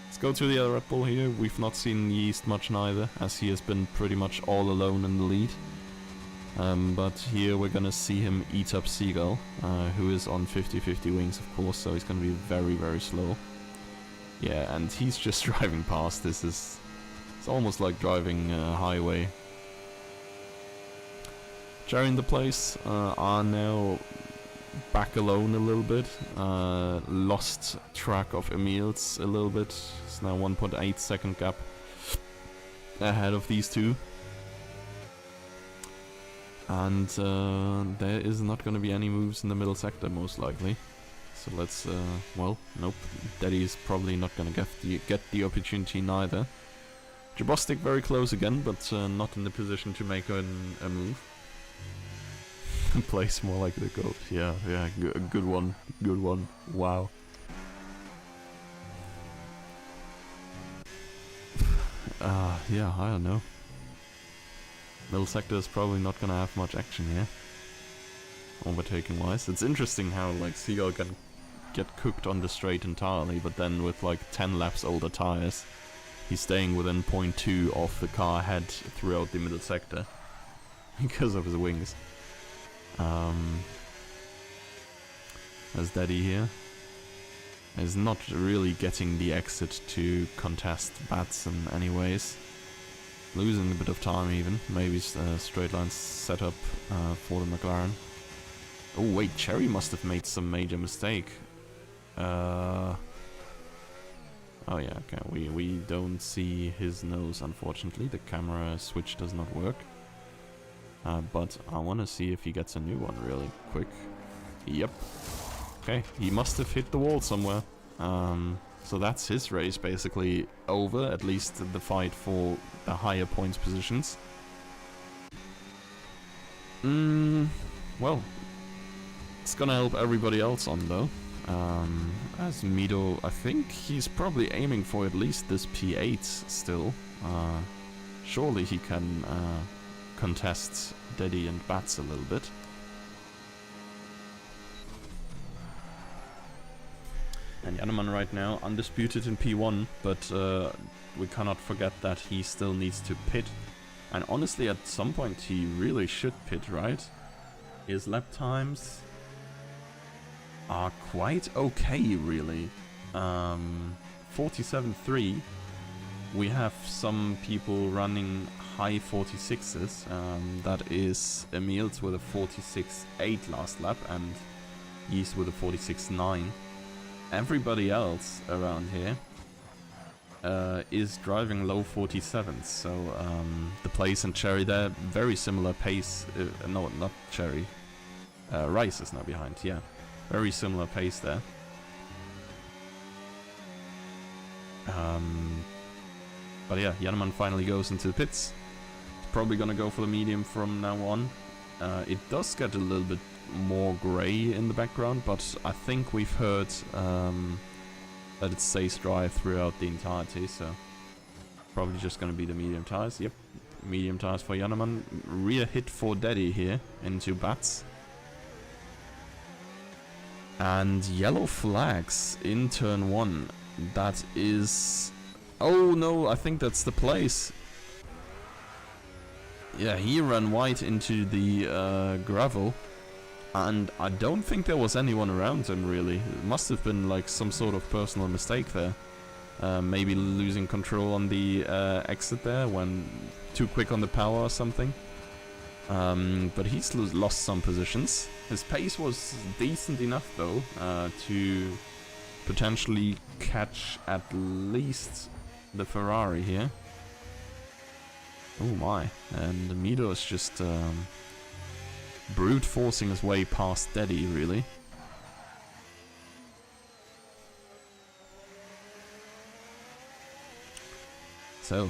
Let's go to the other Red Bull here. We've not seen Yeast much neither, as he has been pretty much all alone in the lead. But here we're gonna see him eat up Seagull, who is on 50-50 wings, of course, so he's gonna be very, very slow. Yeah, and he's just driving past. It's almost like driving a highway. Jerry in the place are now back alone a little bit. Lost track of Emils a little bit. It's now 1.8 second gap ahead of these two. And there is not going to be any moves in the middle sector most likely. So let's, well, nope. Daddy is probably not going to get the opportunity neither. Jabostic very close again, but not in the position to make a move. Place more like the goat. Yeah, good one. Good one. Wow. Yeah, I don't know. Middle sector is probably not gonna have much action here. Overtaking wise. It's interesting how like Seagull can get cooked on the straight entirely, but then with like 10 laps older tires, he's staying within 0.2 of the car ahead throughout the middle sector because of his wings. As Daddy here is not really getting the exit to contest Batson anyways. Losing a bit of time even. Maybe straight line setup for the McLaren. Oh wait, Cherry must have made some major mistake. Oh yeah, okay, we don't see his nose unfortunately. The camera switch does not work. But I want to see if he gets a new one really quick. Yep. Okay, he must have hit the wall somewhere. So that's his race basically over, at least the fight for the higher points positions. Well, it's gonna help everybody else on though. As Mido, I think he's probably aiming for at least this P8 still. Surely he can contest Daddy and Bats a little bit. And Janneman right now undisputed in P1, but we cannot forget that he still needs to pit. And honestly, at some point he really should pit, right? His lap times are quite okay, really. 47.3. We have some people running high 46s. That is Emils with a 46.8 last lap and Yeast with a 46.9. Everybody else around here is driving low 47s, so the Place and Cherry there, very similar pace. No, not Cherry. Rice is now behind, yeah. Very similar pace there. But yeah, Janneman finally goes into the pits. He's probably gonna go for the medium from now on. It does get a little bit more grey in the background, but I think we've heard that it stays dry throughout the entirety, so probably just gonna be the medium tires. Yep, medium tires for Jannemann. Rear hit for Daddy here into Bats. And yellow flags in turn 1. That is... Oh no, I think that's the place. Yeah, he ran white into the gravel. And I don't think there was anyone around him, really. It must have been like some sort of personal mistake there. Maybe losing control on the exit there when too quick on the power or something. But he's lost some positions. His pace was decent enough though to potentially catch at least the Ferrari here. Oh my, and Mido is just brute forcing his way past Daddy, really. So,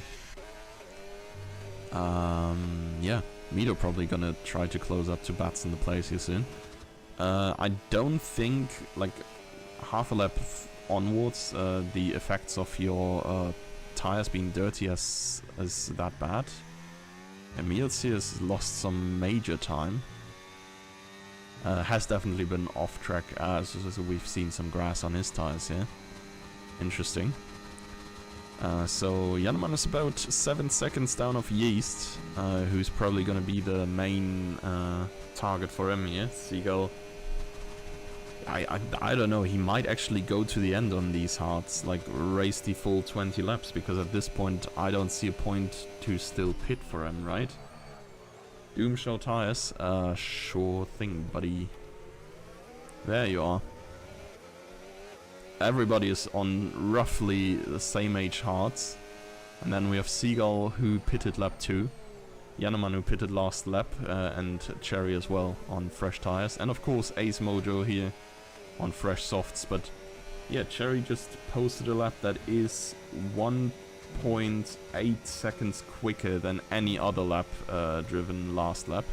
yeah, Mido probably gonna try to close up to Bats in the place here soon. I don't think, like, half a lap onwards, the effects of your tires being dirty is that bad. Emil's here has lost some major time. Has definitely been off track as we've seen some grass on his tires here. Interesting. So Jannemann is about 7 seconds down of Yeast, who's probably going to be the main target for him here. Seagull, I don't know, he might actually go to the end on these hards, like race the full 20 laps, because at this point I don't see a point to still pit for him, right? Doom show tires, sure thing, buddy. There you are. Everybody is on roughly the same age hards. And then we have Seagull, who pitted lap 2. Jannemann, who pitted last lap, and Cherry as well on fresh tires. And of course Ace Mojo here on fresh softs. But yeah, Cherry just posted a lap that is 1.8 seconds quicker than any other lap driven last lap.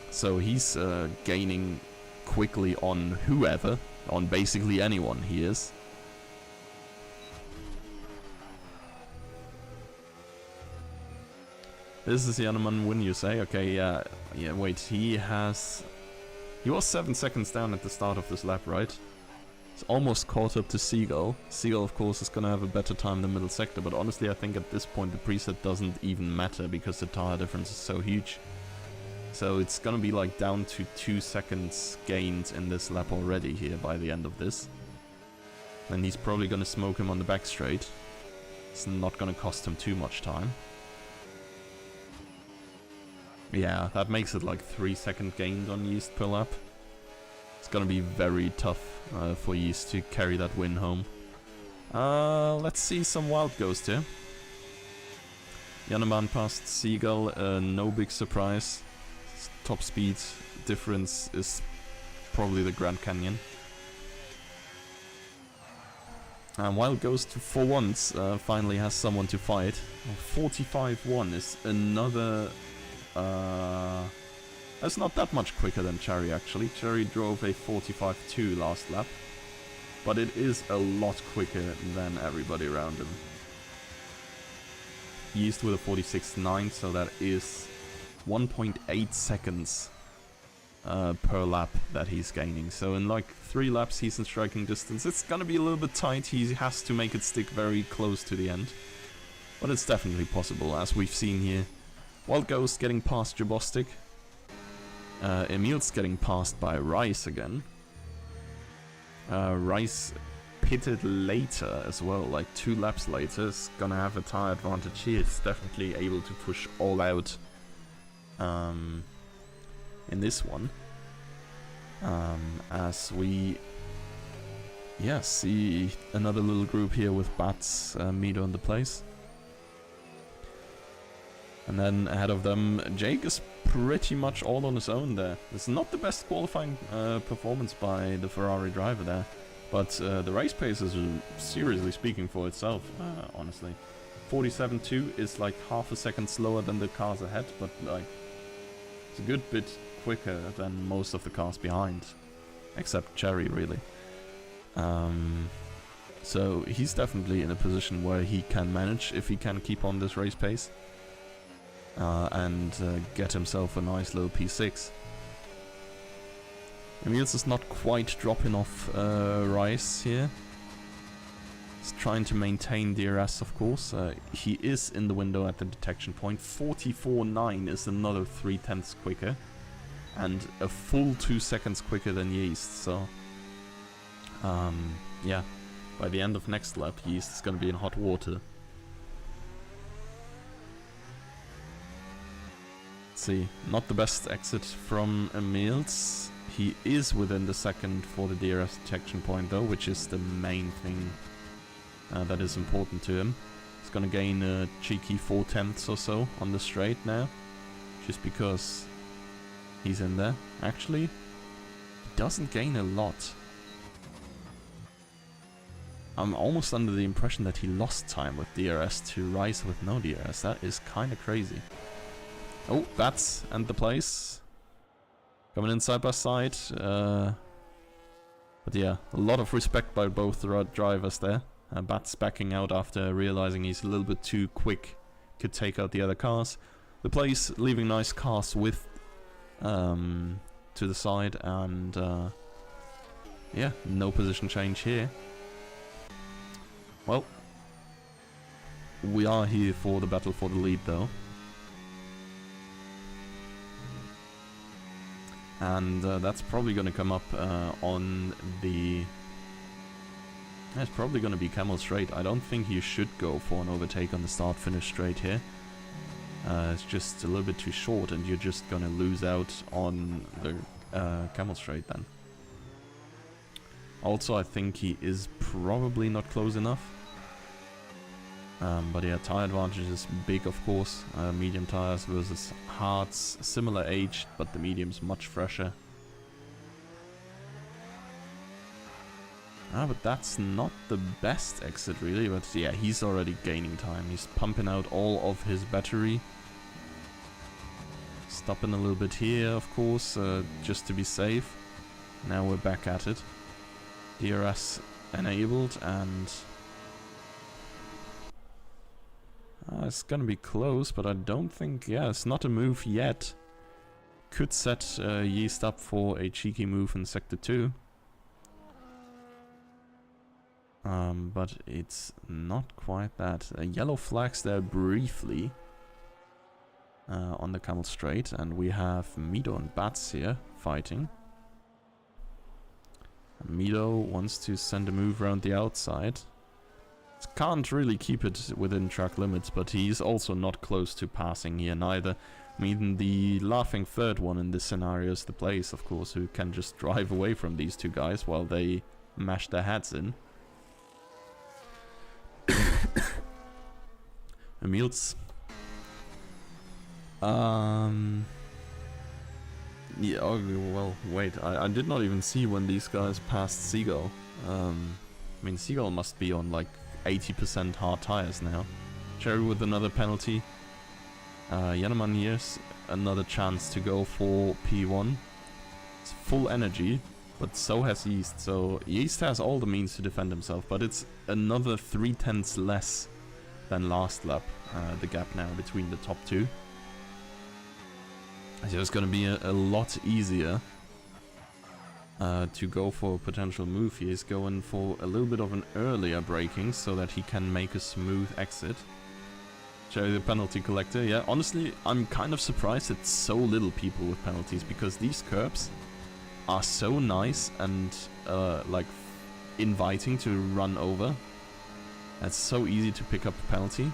So he's gaining quickly on whoever. On basically anyone he is. This is Jannemann win, you say? Okay, yeah, wait, he was 7 seconds down at the start of this lap, right? He's almost caught up to Seagull. Seagull, of course, is gonna have a better time in the middle sector, but honestly I think at this point the preset doesn't even matter because the tire difference is so huge. So it's gonna be like down to 2 seconds gained in this lap already here by the end of this. And he's probably gonna smoke him on the back straight. It's not gonna cost him too much time. Yeah, that makes it like 3 second gained on Yeast per lap. It's gonna be very tough for Yeast to carry that win home. Let's see some wild ghost here. Jannemann past Seagull, no big surprise. Top speed difference is probably the Grand Canyon. And Wild Ghost, for once, finally has someone to fight. 45-1 is another... that's not that much quicker than Cherry, actually. Cherry drove a 45-2 last lap. But it is a lot quicker than everybody around him. Yeast with a 46-9, so that is 1.8 seconds per lap that he's gaining. So in like 3 laps he's in striking distance. It's gonna be a little bit tight. He has to make it stick very close to the end. But it's definitely possible, as we've seen here. Wild Ghost getting past Jabostic. Emil's getting passed by Rice again. Rice pitted later as well, like 2 laps later. Is gonna have a tire advantage here. It's definitely able to push all out in this one, as we see another little group here with Bats, Mido in the place, and then ahead of them Jake is pretty much all on his own there. It's not the best qualifying performance by the Ferrari driver there, but the race pace is seriously speaking for itself, honestly. 47.2 is like half a second slower than the cars ahead, but like It's a good bit quicker than most of the cars behind. Except Cherry, really. So he's definitely in a position where he can manage if he can keep on this race pace. And get himself a nice little P6. Emils is not quite dropping off Rice here. He's trying to maintain DRS, of course. He is in the window at the detection point. 44.9 is another 0.3 quicker. And a full 2 seconds quicker than Yeast, so... yeah, by the end of next lap, Yeast is going to be in hot water. Let's see, not the best exit from Emils. He is within the second for the DRS detection point though, which is the main thing that is important to him. He's gonna gain a cheeky 0.4 or so on the straight now, just because he's in there. Actually, he doesn't gain a lot. I'm almost under the impression that he lost time with DRS to Rice with no DRS. That is kinda crazy. Oh, Bats and the place. Coming in side by side. But yeah, a lot of respect by both drivers there. Bats backing out after realizing he's a little bit too quick to take out the other cars. The place leaving nice cars with to the side, and yeah, no position change here. Well, we are here for the battle for the lead though. And that's probably going to come up on the... It's probably going to be Camel Straight. I don't think you should go for an overtake on the start-finish straight here. It's just a little bit too short and you're just going to lose out on the Camel Straight then. Also, I think he is probably not close enough. But yeah, tire advantage is big, of course. Medium tires versus hards, similar aged, but the medium's much fresher. But that's not the best exit, really. But yeah, he's already gaining time. He's pumping out all of his battery. Stopping a little bit here, of course, just to be safe. Now we're back at it. DRS enabled, and... it's gonna be close, but I don't think... Yeah, it's not a move yet. Could set Yeast up for a cheeky move in Sector 2. But it's not quite that. Yellow flags there briefly on the Camel Straight, and we have Mido and Bats here fighting. Mido wants to send a move around the outside. Can't really keep it within track limits, but he's also not close to passing here neither. I mean, the laughing third one in this scenario is the place, of course, who can just drive away from these two guys while they mash their heads in. Emils. Yeah, oh, well, wait, I did not even see when these guys passed Seagull. I mean, Seagull must be on like 80% hard tires now. Cherry with another penalty. Yanneman here's another chance to go for P1. It's full energy, but so has Yeast. So Yeast has all the means to defend himself, but it's another 0.3 less than last lap, the gap now between the top two. So it's going to be a lot easier to go for a potential move. He is going for a little bit of an earlier braking so that he can make a smooth exit. Cherry the penalty collector. Yeah, honestly, I'm kind of surprised it's so little people with penalties, because these curbs are so nice and like inviting to run over. It's so easy to pick up a penalty.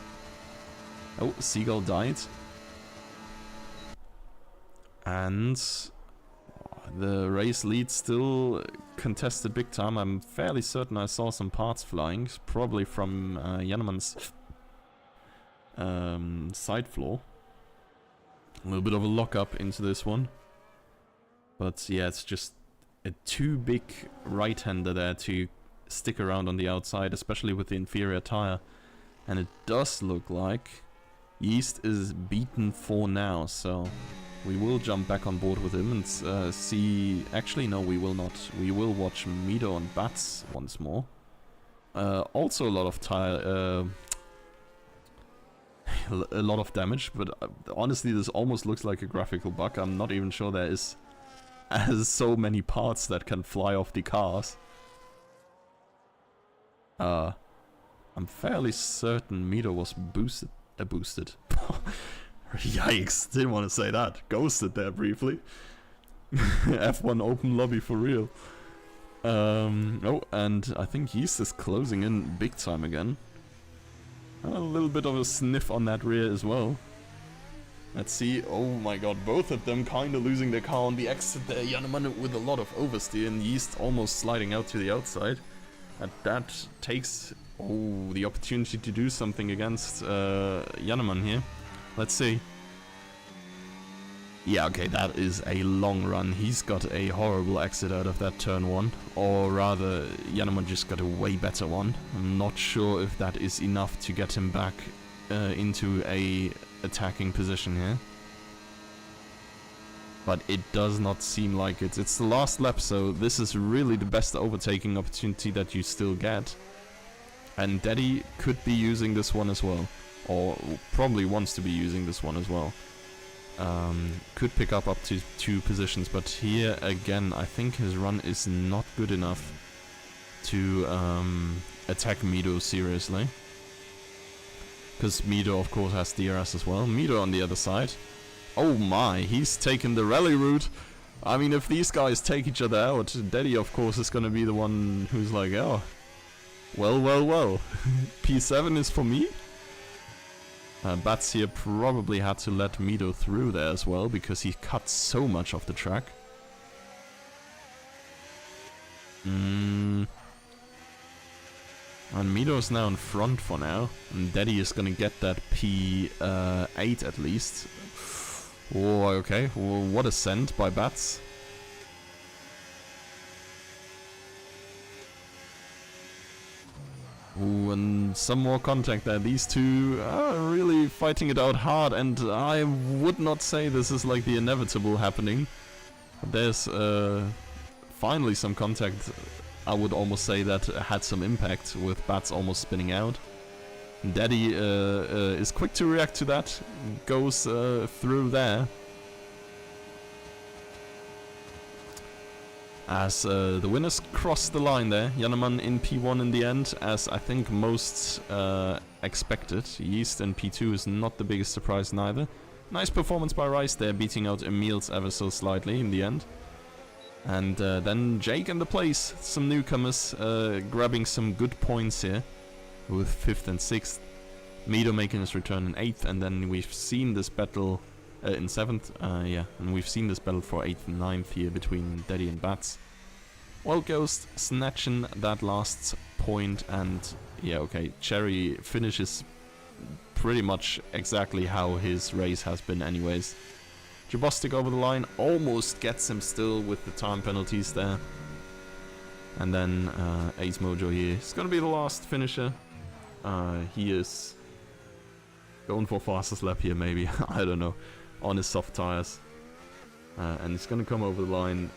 Oh, Seagull died. And the race lead still contested big time. I'm fairly certain I saw some parts flying, probably from Yanneman's side floor. A little bit of a lock-up into this one. But yeah, it's just a too big right-hander there to stick around on the outside, especially with the inferior tire. And it does look like Yeast is beaten for now, so We will jump back on board with him and see... Actually, no, we will not. We will watch Mido and Bats once more. Also a lot of a lot of damage, but honestly this almost looks like a graphical bug. I'm not even sure there is so many parts that can fly off the cars. I'm fairly certain Mido was boosted. Yikes, didn't want to say that. Ghosted there briefly. F1 open lobby for real. Oh, and I think Yeast is closing in big time again. A little bit of a sniff on that rear as well. Let's see. Oh my god, both of them kind of losing their car on the exit there. Jannemann with a lot of oversteer and Yeast almost sliding out to the outside. And that takes the opportunity to do something against Jannemann here. Let's see. Yeah, okay, that is a long run. He's got a horrible exit out of that turn 1. Or rather, Jannemann just got a way better one. I'm not sure if that is enough to get him back into a attacking position here. But it does not seem like it. It's the last lap, so this is really the best overtaking opportunity that you still get. And Daddy could be using this one as well. Or probably wants to be using this one as well. Could pick up to 2 positions, but here again I think his run is not good enough to attack Mido seriously. Because Mido of course has DRS as well. Mido on the other side. Oh my, he's taken the rally route. I mean, if these guys take each other out, Daddy of course is gonna be the one who's like, oh, well, P7 is for me? Bats here probably had to let Mido through there as well, because he cut so much of the track. And Mido is now in front for now, and Daddy is gonna get that P8 at least. Oh, okay, well, what a send by Bats. Ooh, and some more contact there. These two are really fighting it out hard, and I would not say this is like the inevitable happening. There's finally some contact, I would almost say, that had some impact, with Bats almost spinning out. Daddy is quick to react to that, goes through there. As the winners cross the line there, Jannemann in P1 in the end, as I think most expected. Yeast in P2 is not the biggest surprise neither. Nice performance by Rice there, beating out Emil's ever so slightly in the end. And then Jake in the place, some newcomers grabbing some good points here with 5th and 6th. Mido making his return in 8th, and then we've seen this battle in 7th, yeah, and we've seen this battle for 8th and 9th here between Daddy and Bats. Well, Ghost snatching that last point, and yeah, okay, Cherry finishes pretty much exactly how his race has been anyways. Jabostic over the line, almost gets him still with the time penalties there. And then Ace Mojo here, he's gonna be the last finisher. He is going for fastest lap here maybe, I don't know, on his soft tires. And he's gonna come over the line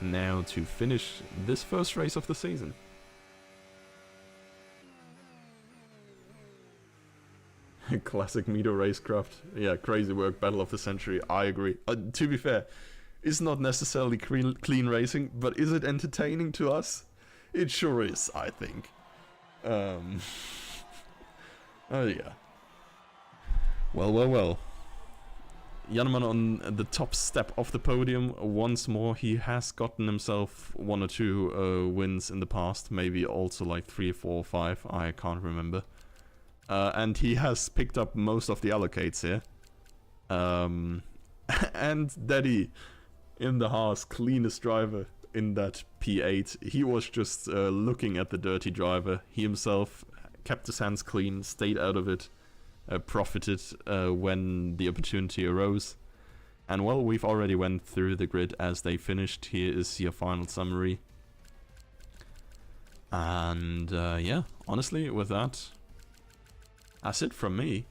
now to finish this first race of the season. Classic Mido racecraft. Yeah, crazy work, battle of the century, I agree. To be fair, it's not necessarily clean racing, but is it entertaining to us? It sure is, I think. Oh yeah. Well. Jannemann on the top step of the podium once more. He has gotten himself 1 or 2 wins in the past, maybe also like 3, 4, or 5, I can't remember. And he has picked up most of the allocates here. And Daddy in the Haas, cleanest driver in that P8. He was just looking at the dirty driver. He himself kept his hands clean, stayed out of it. Profited when the opportunity arose. And well, we've already went through the grid as they finished. Here is your final summary. And yeah, honestly, with that, that's it from me.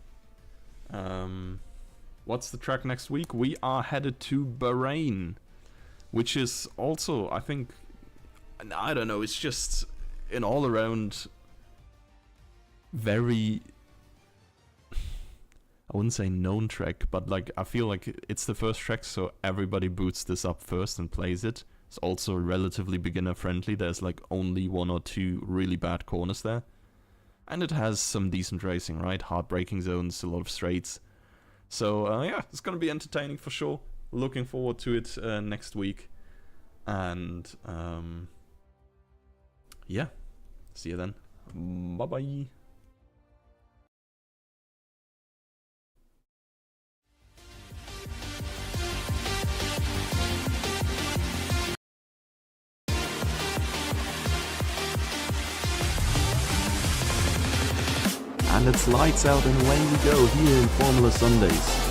what's the track next week? We are headed to Bahrain, which is also, I think, I don't know, it's just an all-around very, I wouldn't say known track, but like I feel like it's the first track, so everybody boots this up first and plays it. It's also relatively beginner friendly. There's like only 1 or 2 really bad corners there, and it has some decent racing, right? Hard braking zones, a lot of straights. So yeah, it's gonna be entertaining for sure. Looking forward to it next week, and yeah, see you then. Bye bye. And it's lights out and away we go here in Formula Sundays.